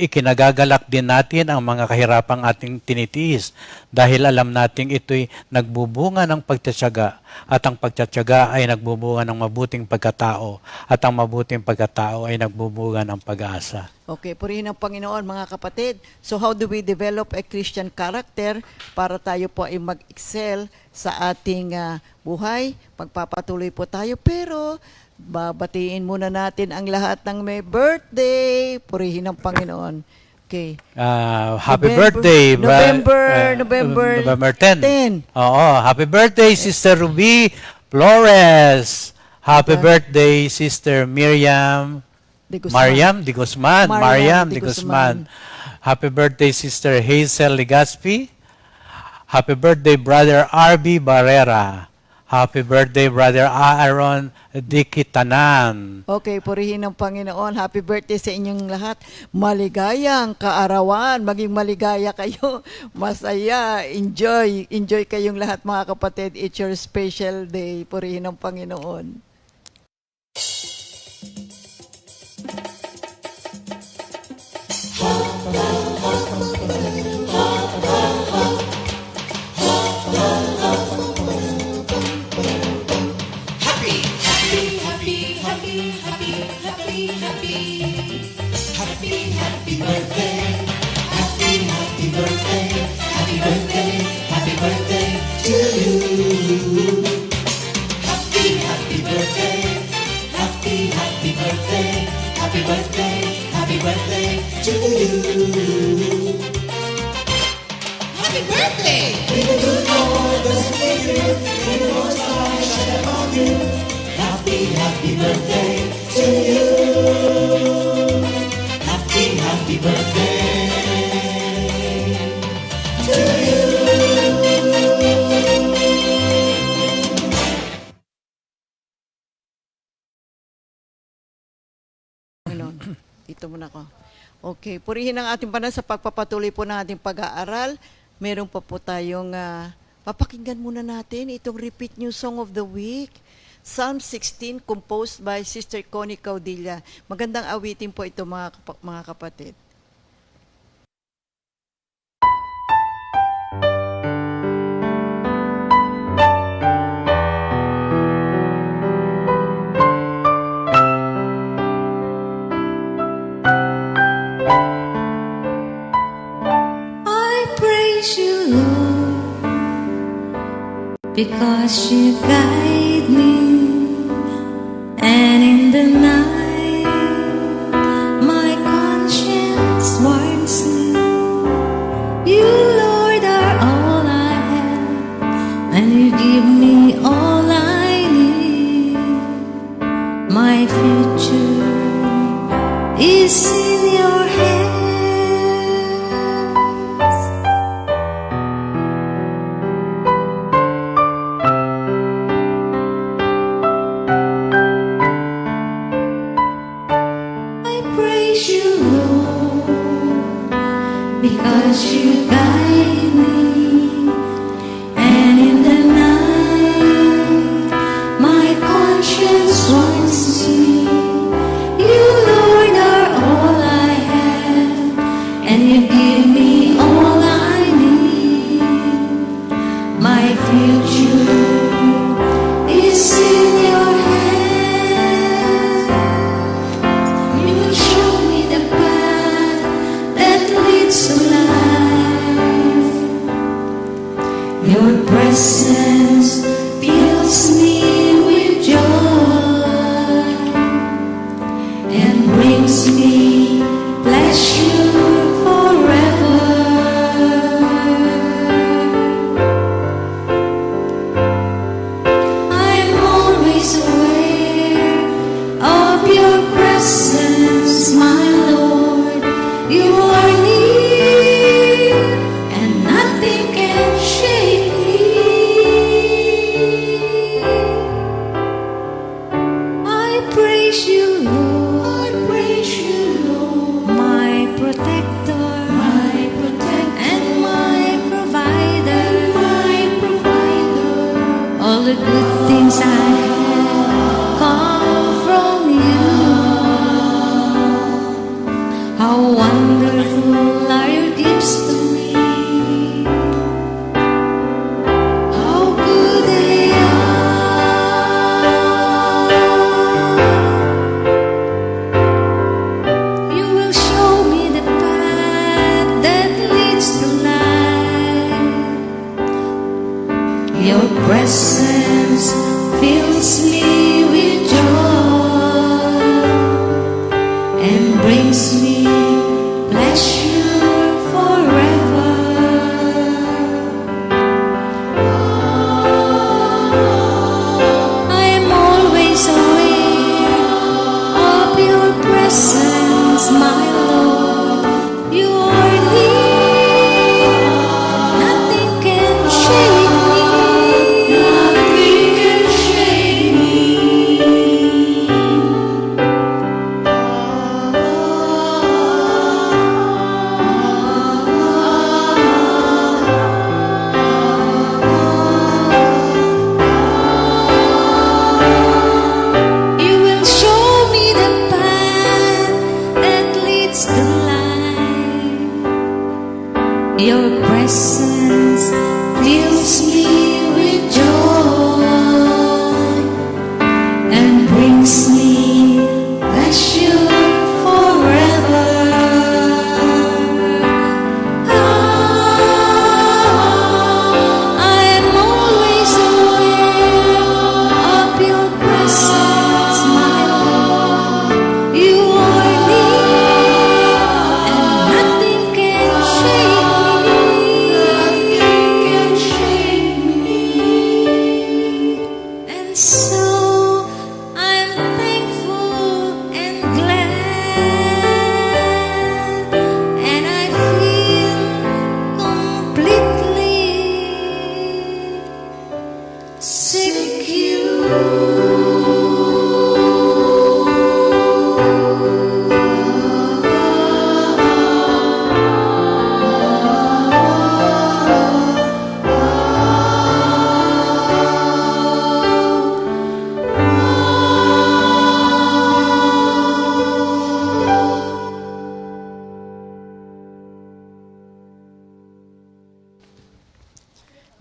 ikinagagalak din natin ang mga kahirapang ating tinitiis dahil alam nating ito'y nagbubunga ng pagtatyaga at ang pagtatyaga ay nagbubunga ng mabuting pagkatao at ang mabuting pagkatao ay nagbubunga ng pag-asa. Okay, purihin ang Panginoon mga kapatid. So how do we develop a Christian character para tayo po ay mag-excel sa ating buhay? Magpapatuloy po tayo pero babatiin muna natin ang lahat ng may birthday. Purihin ang Panginoon. Okay. Happy birthday. November 10. 10. Oo, happy birthday Sister Ruby Flores. Happy birthday Sister Miriam De Guzman. Mariam de Guzman. Mariam De de Guzman. Happy birthday Sister Hazel Legaspi. Happy birthday Brother RB Barrera. Happy birthday Brother Aaron Dikitanan. Okay, purihin ng Panginoon. Happy birthday sa inyong lahat. Maligayang kaarawan. Maging maligaya kayo. Masaya. Enjoy kayong lahat mga kapatid. It's your special day. Purihin ng Panginoon. Happy birthday! Panginoon. Dito muna ako. Okay, purihin ang ating Panginoon sa pagpapatuloy po ng ating pag-aaral. Meron pa po tayong papakinggan muna natin itong repeat new song of the week. Psalm 16 composed by Sister Connie Caudilla. Magandang awitin po ito mga kapatid. because you guide me, and in the night my conscience warns me. You, Lord, are all I have, and you give me all I need. My future is in your hands. I praise you, Lord, because you guide me, and in the night my conscience warns me. You, Lord, are all I have, and you give me all I need. My future is in your hands. You will show me the path that leads to life. Your presence fills me with joy and brings me pleasure forever. I'm always aware of your presence, my Lord. You are near, and nothing can shake me. I praise you, Lord. I praise you, Lord. My protector, and my provider, All the good things I have come from you. How wonderful are your gifts to me. How good they are. You will show me the path that leads to life. Your presence fills me with joy and brings me pleasure forever. I am always aware of your presence, my Lord. You are near, nothing can shake me. Nothing can shake me. You will show me the path that leads to life. Your presence fills me with joy and brings me pleasure forever. I am always aware of your presence, my Lord. You are near, and nothing can shake me. And so I'm thankful and glad, and I feel completely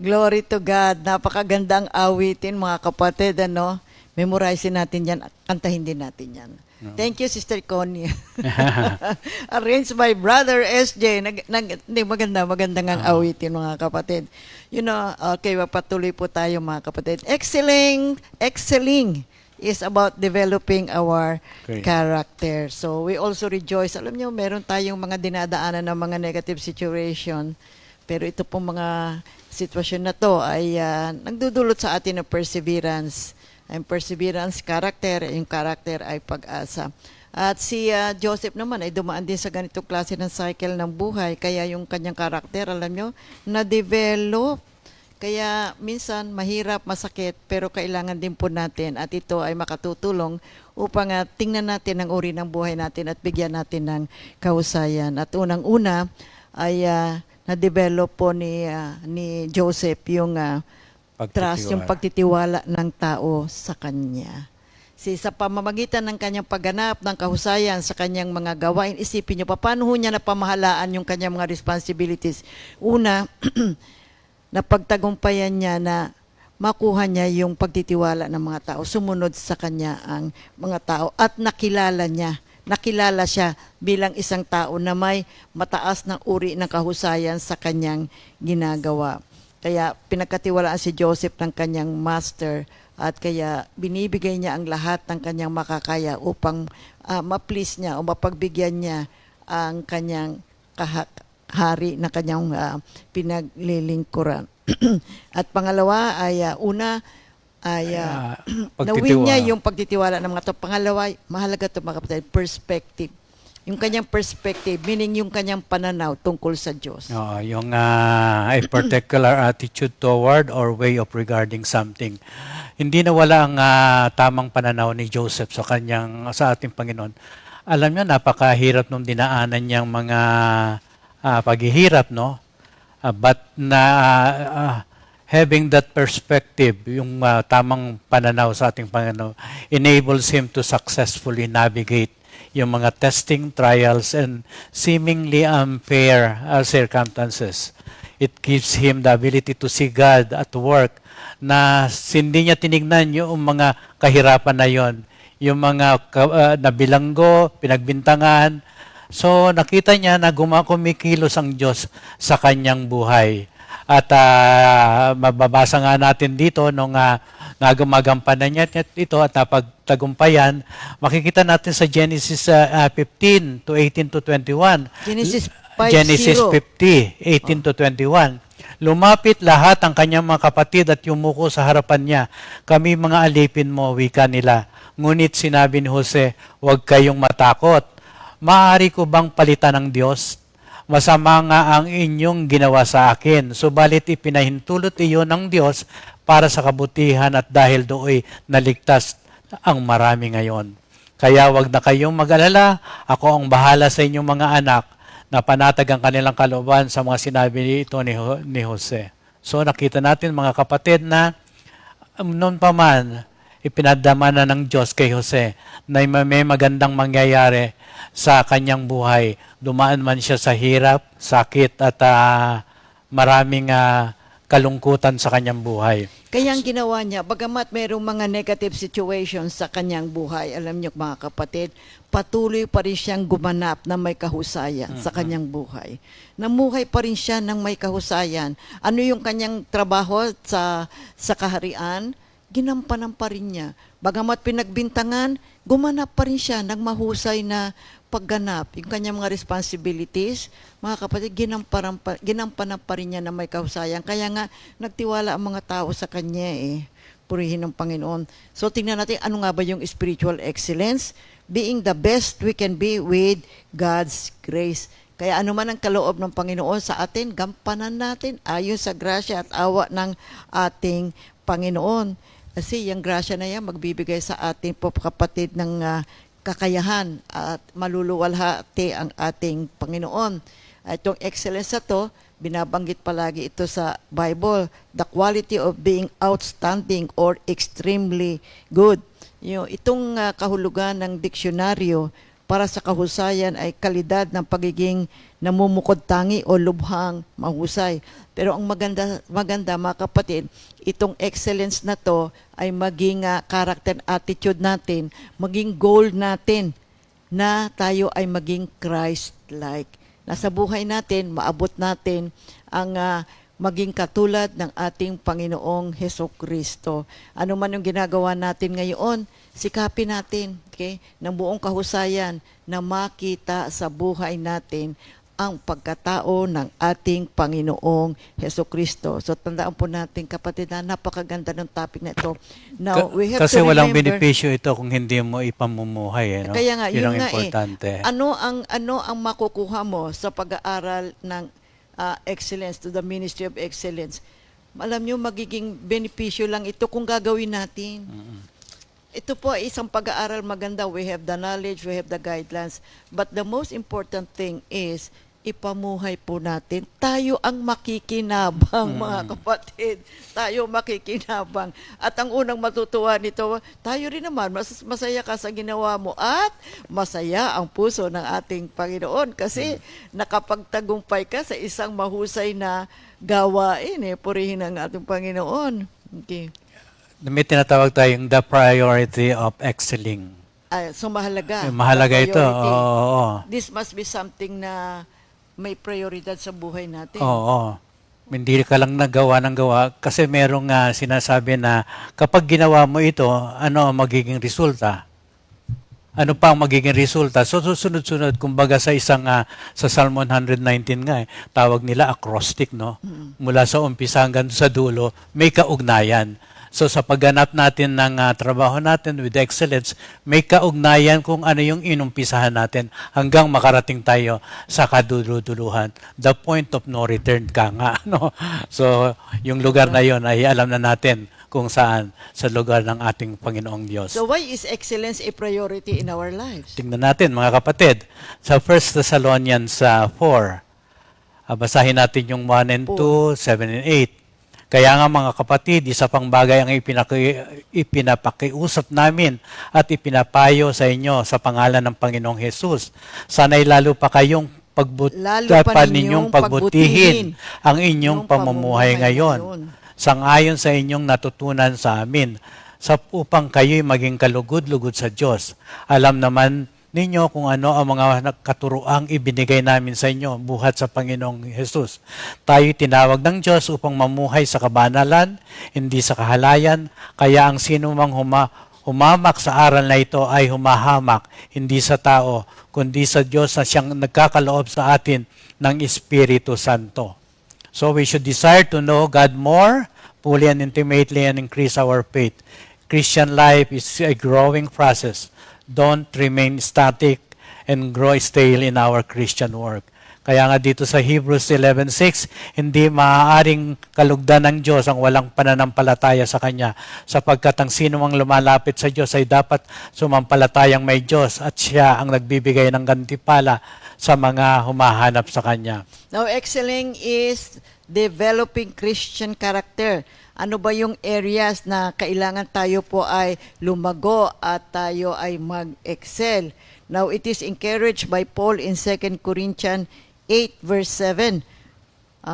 Glory to God. Napakagandang awitin, mga kapatid, ano? Memorize natin yan at kantahin din natin yan. Thank you, Sister Connie. Arranged by Brother SJ. Hindi, maganda nga awitin, mga kapatid. Okay, patuloy po tayo, mga kapatid. Excelling is about developing our Okay. character. So, we also rejoice. Alam nyo, meron tayong mga dinadaanan ng mga negative situation. Pero ito pong mga sitwasyon na to ay nagdudulot sa atin ng perseverance. Ang perseverance, character, yung character ay pag-asa. At si Joseph naman ay dumaan din sa ganitong klase ng cycle ng buhay. Kaya yung kanyang character, alam nyo, na-develop. Kaya minsan mahirap, masakit, pero kailangan din po natin at ito ay makatutulong upang tingnan natin ang uri ng buhay natin at bigyan natin ng kahusayan. At unang-una ay na-develop po ni Joseph yung trust, yung pagtitiwala ng tao sa kanya. Sa pamamagitan ng kanyang pagganap ng kahusayan sa kanyang mga gawain, isipin niyo paano niya napamahalaan yung kanyang mga responsibilities. Una, napagtagumpayan niya na makuha niya yung pagtitiwala ng mga tao. Sumunod sa kanya ang mga tao at nakilala niya. Nakilala siya bilang isang tao na may mataas na uri ng kahusayan sa kanyang ginagawa. Kaya pinagkatiwalaan si Joseph ng kanyang master at kaya binibigay niya ang lahat ng kanyang makakaya upang ma-please niya o mapagbigyan niya ang kanyang hari na kanyang pinaglilingkuran. At pangalawa ay nawin niya yung pagtitiwala ng mga to. Pangalawa, mahalaga ito, mga kapatid, perspective. Yung kanyang perspective, meaning yung kanyang pananaw tungkol sa Diyos. Yung a particular attitude toward or way of regarding something. Hindi nawala ang tamang pananaw ni Joseph sa ating Panginoon. Alam niyo, napakahirap nung dinaanan niyang mga paghihirap, no? But having that perspective, yung tamang pananaw sa ating Panginoon, enables him to successfully navigate yung mga testing, trials, and seemingly unfair circumstances. It gives him the ability to see God at work na hindi niya tinignan yung mga kahirapan na yon, yung mga nabilanggo, pinagbintangan. So nakita niya na kumikilos ang Diyos sa kanyang buhay. At mababasa nga natin dito nung nagumagampanan niya ito at napagtagumpayan, makikita natin sa Genesis 15 to 18 to 21. Genesis 50, 18 to 21. Lumapit lahat ang kanyang mga kapatid at yumuko sa harapan niya. Kami mga alipin mo, wika nila. Ngunit sinabi ni Jose, huwag kayong matakot. Maaari ko bang palitan ng Diyos? Masama nga ang inyong ginawa sa akin. Subalit ipinahintulot iyon ng Diyos para sa kabutihan at dahil dooy naligtas ang marami ngayon. Kaya wag na kayong mag-alala. Ako ang bahala sa inyong mga anak na panatag ang kanilang kalooban sa mga sinabi ito ni Jose. So nakita natin mga kapatid na noon pa man, ipinadama na ng Diyos kay Jose na may magandang mangyayari sa kanyang buhay. Dumaan man siya sa hirap, sakit at maraming kalungkutan sa kanyang buhay. Kaya ang ginawa niya, bagamat mayroong mga negative situations sa kanyang buhay, alam niyo mga kapatid, patuloy pa rin siyang gumanap na may kahusayan sa kanyang buhay. Namuhay pa rin siya ng may kahusayan. Ano yung kanyang trabaho sa kaharian? Ginampanan pa rin niya. Bagamat pinagbintangan, gumanap pa rin siya ng mahusay na pagganap. Yung kanyang mga responsibilities, mga kapatid, ginampanan pa rin niya na may kahusayan. Kaya nga, nagtiwala ang mga tao sa kanya Purihin ng Panginoon. So, tingnan natin, ano nga ba yung spiritual excellence? Being the best we can be with God's grace. Kaya ano man ang kaloob ng Panginoon sa atin, gampanan natin ayon sa grasya at awa ng ating Panginoon. Kasi yung grasya na yan, magbibigay sa ating po kapatid ng kakayahan at maluluwalhati ang ating Panginoon. Itong excellence na to, binabanggit palagi ito sa Bible, the quality of being outstanding or extremely good. Itong kahulugan ng diksyonaryo, para sa kahusayan ay kalidad ng pagiging namumukod tangi o lubhang mahusay. Pero ang maganda mga kapatid, itong excellence na to ay maging character attitude natin, maging goal natin na tayo ay maging Christ-like. Nasa buhay natin, maabot natin ang maging katulad ng ating Panginoong Hesukristo. Ano man yung ginagawa natin ngayon, sikapin natin, okay, ng buong kahusayan na makita sa buhay natin ang pagkatao ng ating Panginoong Hesukristo. So tandaan po natin, kapatid, na napakaganda ng topic na ito. Now, we have Kasi to walang remember, benepisyo ito kung hindi mo ipamumuhay. No? kaya nga, Yun ang yun nga importante. Ano ang makukuha mo sa pag-aaral ng excellence, to the ministry of excellence? Alam nyo, magiging benepisyo lang ito kung gagawin natin. Ito po ay isang pag-aaral maganda. We have the knowledge, we have the guidelines. But the most important thing is, ipamuhay po natin. Tayo ang makikinabang, mga kapatid. Tayo makikinabang. At ang unang matutuwa nito, tayo rin naman, masaya ka sa ginawa mo at masaya ang puso ng ating Panginoon kasi nakapagtagumpay ka sa isang mahusay na gawain. Purihin ang ating Panginoon. Okay. May tinatawag tayong the priority of excelling. So mahalaga. Mahalaga The ito. priority. Oo. This must be something na may prioridad sa buhay natin. Oo. Hindi ka lang nagawa ng gawa kasi merong sinasabi na kapag ginawa mo ito, ano ang magiging resulta? Ano pa ang magiging resulta? So, susunod-sunod, kumbaga sa isang, sa Psalm 119 nga, tawag nila acrostic, no? Mula sa umpisa hanggang sa dulo, may kaugnayan. So sa pagganap natin ng trabaho natin with excellence, may kaugnayan kung ano yung inumpisahan natin hanggang makarating tayo sa kaduduluhan. The point of no return ka nga. No? So yung lugar na yon ay alam na natin kung saan, sa lugar ng ating Panginoong Diyos. So why is excellence a priority in our lives? Tingnan natin mga kapatid, sa 1 Thessalonians 4, basahin natin yung 1 and 2, 7 and 8. Kaya nga mga kapatid, isa pang bagay ang ipinapakiusap namin at ipinapayo sa inyo sa pangalan ng Panginoong Hesus. Sana'y lalo pa kayong ninyong pagbutihin ang inyong pamumuhay ngayon. Sang-ayon sa inyong natutunan sa amin, upang kayo'y maging kalugod-lugod sa Diyos. Alam naman ninyo kung ano ang mga katuroang ibinigay namin sa inyo buhat sa Panginoong Hesus. Tayo'y tinawag ng Diyos upang mamuhay sa kabanalan, hindi sa kahalayan, kaya ang sino mang humamak sa aral na ito ay humahamak, hindi sa tao, kundi sa Diyos na siyang nagkakaloob sa atin ng Espiritu Santo. So we should desire to know God more, fully and intimately, and increase our faith. Christian life is a growing process. Don't remain static and grow stale in our Christian work. Kaya nga dito sa Hebrews 11:6, hindi maaaring kalugdan ng Diyos ang walang pananampalataya sa Kanya, sapagkat ang sino mang lumalapit sa Diyos ay dapat sumampalatayang may Diyos at Siya ang nagbibigay ng gantimpala sa mga humahanap sa Kanya. Now, excelling is developing Christian character. Ano ba yung areas na kailangan tayo po ay lumago at tayo ay mag-excel? Now, it is encouraged by Paul in 2 Corinthians 8 verse 7.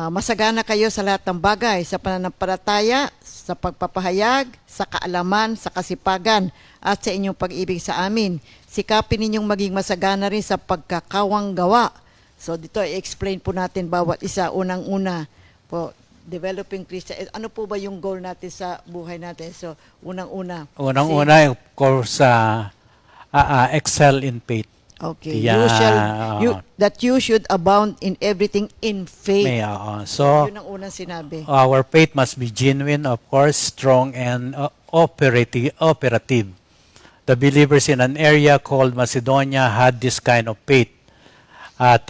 Masagana kayo sa lahat ng bagay, sa pananampalataya, sa pagpapahayag, sa kaalaman, sa kasipagan, at sa inyong pag-ibig sa amin. Sikapin ninyong maging masagana rin sa pagkakawang gawa. So, dito i-explain po natin bawat isa. Unang-una po, developing Christian. Ano po ba yung goal natin sa buhay natin? So, unang-una. Unang-una, of course, excel in faith. Okay. Yeah. That you should abound in everything in faith. So, yun ang unang sinabi. our faith must be genuine, of course, strong, and operative. The believers in an area called Macedonia had this kind of faith. At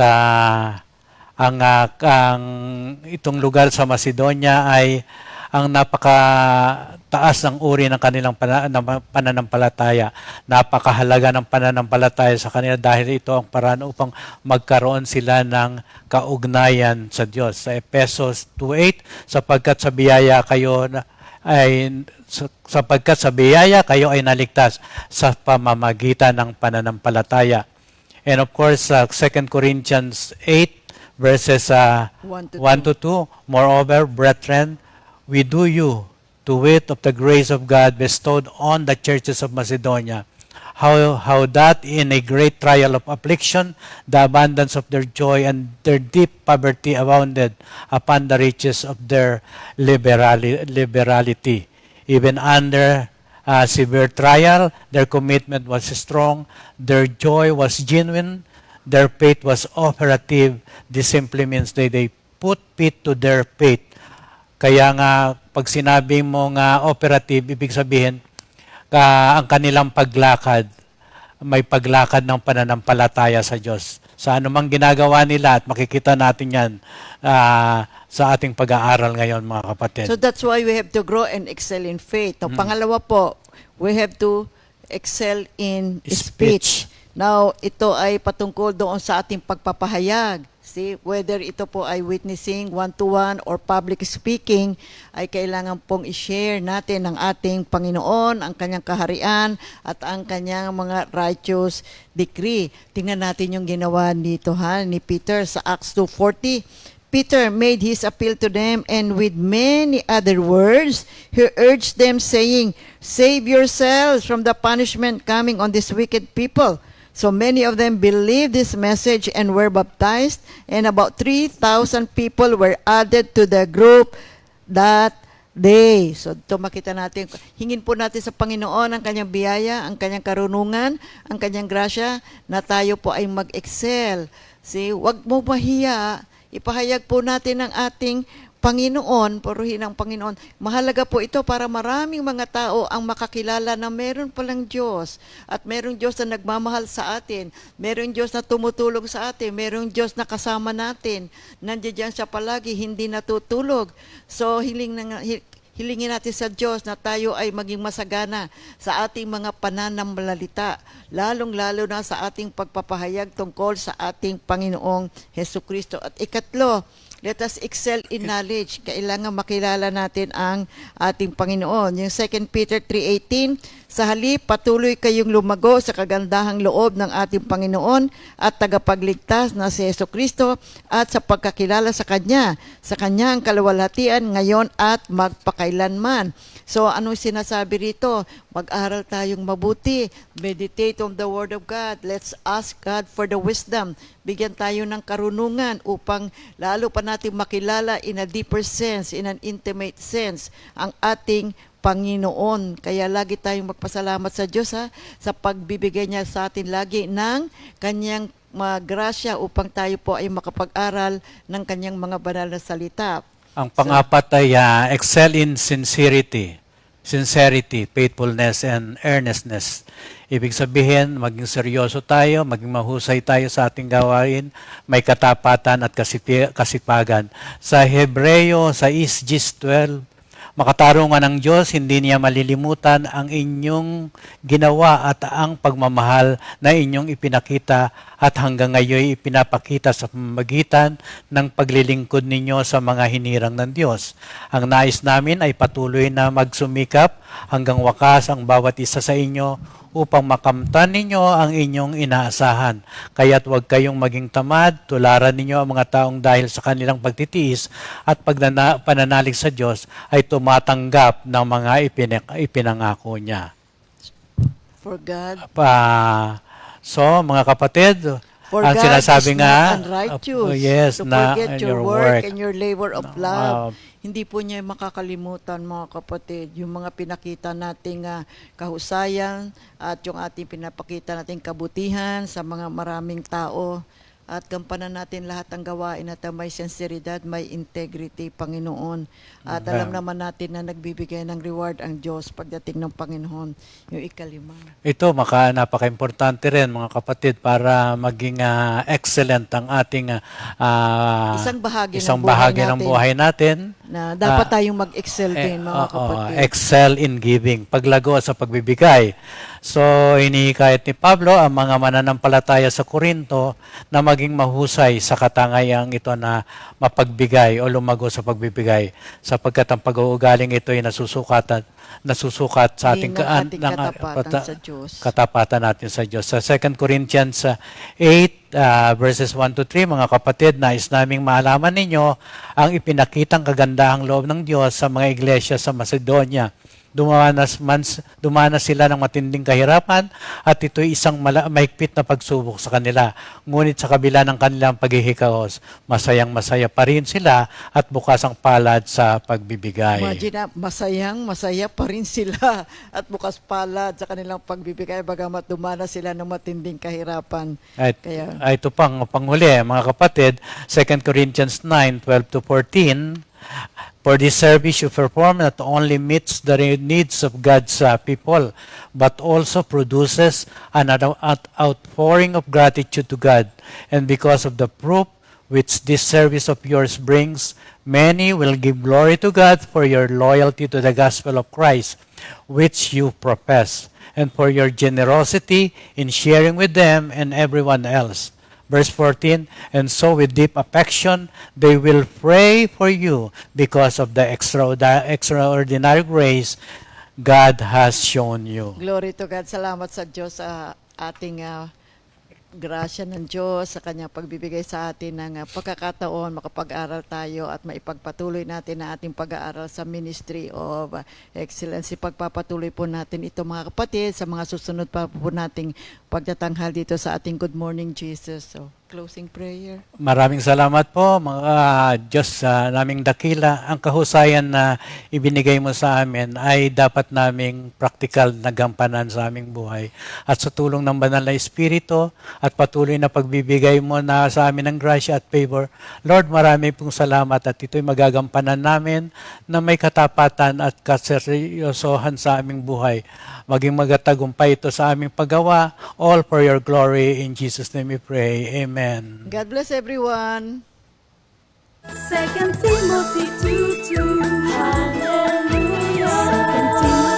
ang itong lugar sa Macedonia ay ang napakataas ng uri ng kanilang pananampalataya. Napakahalaga ng pananampalataya sa kanila dahil ito ang paraan upang magkaroon sila ng kaugnayan sa Diyos. Sa Efesos 2:8, sapagkat sa biyaya kayo ay naligtas sa pamamagitan ng pananampalataya. And of course, 2 Corinthians 8, verses 1 to 1 to 2. Moreover, brethren, we do you to wit of the grace of God bestowed on the churches of Macedonia, how that in a great trial of affliction, the abundance of their joy and their deep poverty abounded upon the riches of their liberality. Even under severe trial, their commitment was strong, their joy was genuine, their faith was operative. This simply means they put faith to their faith. Kaya nga, pag sinabi mo nga operative, ibig sabihin, ang kanilang paglakad, may paglakad ng pananampalataya sa Diyos. Sa anumang ginagawa nila, at makikita natin yan sa ating pag-aaral ngayon, mga kapatid. So that's why we have to grow and excel in faith. Now, pangalawa po, we have to excel in speech. Now, ito ay patungkol doon sa ating pagpapahayag. See, whether ito po ay witnessing, one-to-one, or public speaking, ay kailangan pong i-share natin ang ating Panginoon, ang kanyang kaharian, at ang kanyang mga righteous decree. Tingnan natin yung ginawa nito ni Peter sa Acts 2:40. Peter made his appeal to them, and with many other words, he urged them, saying, "Save yourselves from the punishment coming on this wicked people." So many of them believed this message and were baptized, and about 3,000 people were added to the group that day. So ito makita natin, hingin po natin sa Panginoon ang kanyang biyaya, ang kanyang karunungan, ang kanyang grasya, na tayo po ay mag-excel. See, wag mo mahiya, ipahayag po natin ang ating Panginoon, purihin ang Panginoon. Mahalaga po ito para maraming mga tao ang makakilala na meron palang Diyos. At merong Diyos na nagmamahal sa atin. Merong Diyos na tumutulong sa atin. Merong Diyos na kasama natin. Nandiyan siya palagi, hindi natutulog. So, hilingin natin sa Diyos na tayo ay maging masagana sa ating mga pananambalita, lalong-lalo na sa ating pagpapahayag tungkol sa ating Panginoong Hesukristo. At ikatlo, let us excel in knowledge. Kailangan makilala natin ang ating Panginoon. Yung 2 Peter 3:18, sa halip, patuloy kayong lumago sa kagandahang loob ng ating Panginoon at tagapagligtas na si Hesukristo at sa pagkakilala sa Kanya, sa Kanyang kaluwalhatian ngayon at magpakailanman. So, anong sinasabi rito? Mag-aral tayong mabuti. Meditate on the Word of God. Let's ask God for the wisdom. Bigyan tayo ng karunungan upang lalo pa natin makilala in a deeper sense, in an intimate sense, ang ating Panginoon. Kaya lagi tayong magpasalamat sa Diyos sa pagbibigay niya sa atin lagi ng Kanyang grasya upang tayo po ay makapag-aral ng Kanyang mga banal na salita. Ang pang-apat ay excel in sincerity. Sincerity, faithfulness, and earnestness. Ibig sabihin, maging seryoso tayo, maging mahusay tayo sa ating gawain, may katapatan at kasipagan. Sa Hebreo, sa 6:12, makatarungan ng Diyos, hindi niya malilimutan ang inyong ginawa at ang pagmamahal na inyong ipinakita at hanggang ngayon ipinapakita sa pamamagitan ng paglilingkod ninyo sa mga hinirang ng Diyos. Ang nais namin ay patuloy na magsumikap hanggang wakas ang bawat isa sa inyo upang makamtan ninyo ang inyong inaasahan. Kaya't huwag kayong maging tamad, tularan ninyo ang mga taong dahil sa kanilang pagtitiis at pananalig sa Diyos ay tumatanggap ng mga ipinangako niya. For God, so, mga kapatid, for ang God sinasabi is nga, not unrighteous yes, to na forget your work and your labor of love. uh, Hindi po niya makakalimutan, mga kapatid, yung mga pinakita nating kahusayan at yung ating pinapakita nating kabutihan sa mga maraming tao. At gampanan natin lahat ng gawain at may sinseridad, may integrity, Panginoon. At alam naman natin na nagbibigay ng reward ang Diyos pagdating ng Panginoon. Yung ikalima. ito, napaka-importante rin, mga kapatid, para maging excellent ang ating Isang bahagi isang ng buhay bahagi ng natin. buhay natin. na dapat tayong mag-excel din, mga oo, kapatid. excel in giving, paglago sa pagbibigay. So, hinihikayat ni Pablo ang mga mananampalataya sa Korinto na maging mahusay sa katangayang ito na mapagbigay o lumago sa pagbibigay, sapagkat ang pag-uugaling ito ay nasusukat sa ating, Ng ating katapatan sa Diyos. katapatan natin sa Diyos. Sa 2 Corinthians 8, verses 1 to 3, mga kapatid, nais naming maalaman ninyo ang ipinakitang kagandahang loob ng Diyos sa mga iglesia sa Macedonia. Dumanas sila ng matinding kahirapan at ito'y isang mahigpit na pagsubok sa kanila. Ngunit sa kabila ng kanilang paghihikahos, masayang-masaya pa rin sila at bukas ang palad sa pagbibigay. Imagine na, masaya pa rin sila at bukas palad sa kanilang pagbibigay bagamat dumanas sila ng matinding kahirapan. At Kaya, ito panghuli, mga kapatid, 2 Corinthians 9:12 to 14, for this service you perform not only meets the needs of God's people, but also produces an outpouring of gratitude to God. And because of the proof which this service of yours brings, many will give glory to God for your loyalty to the gospel of Christ, which you profess, and for your generosity in sharing with them and everyone else. Verse 14, and so with deep affection, they will pray for you because of the extraordinary grace God has shown you. glory to God. Salamat sa Diyos sa ating grasya ng Diyos sa kanyang pagbibigay sa atin ng pagkakataon, makapag-aral tayo at maipagpatuloy natin ang ating pag-aaral sa Ministry of Excellence. Pagpapatuloy po natin ito, mga kapatid, sa mga susunod pa po nating pagtatanghal dito sa ating Good Morning Jesus. So, closing prayer. Maraming salamat po, mga Diyos naming dakila. Ang kahusayan na ibinigay mo sa amin ay dapat naming praktikal na gampanan sa aming buhay. At sa tulong ng Banal na Espiritu at patuloy na pagbibigay mo na sa amin ng grasya at favor, Lord, marami pong salamat at ito'y magagampanan namin na may katapatan at kaseryosohan sa aming buhay. Maging magatagumpay ito sa aming paggawa, all for your glory. In Jesus' name we pray. Amen. God bless everyone. 2 Timothy 2:2. Hallelujah. 2 Timothy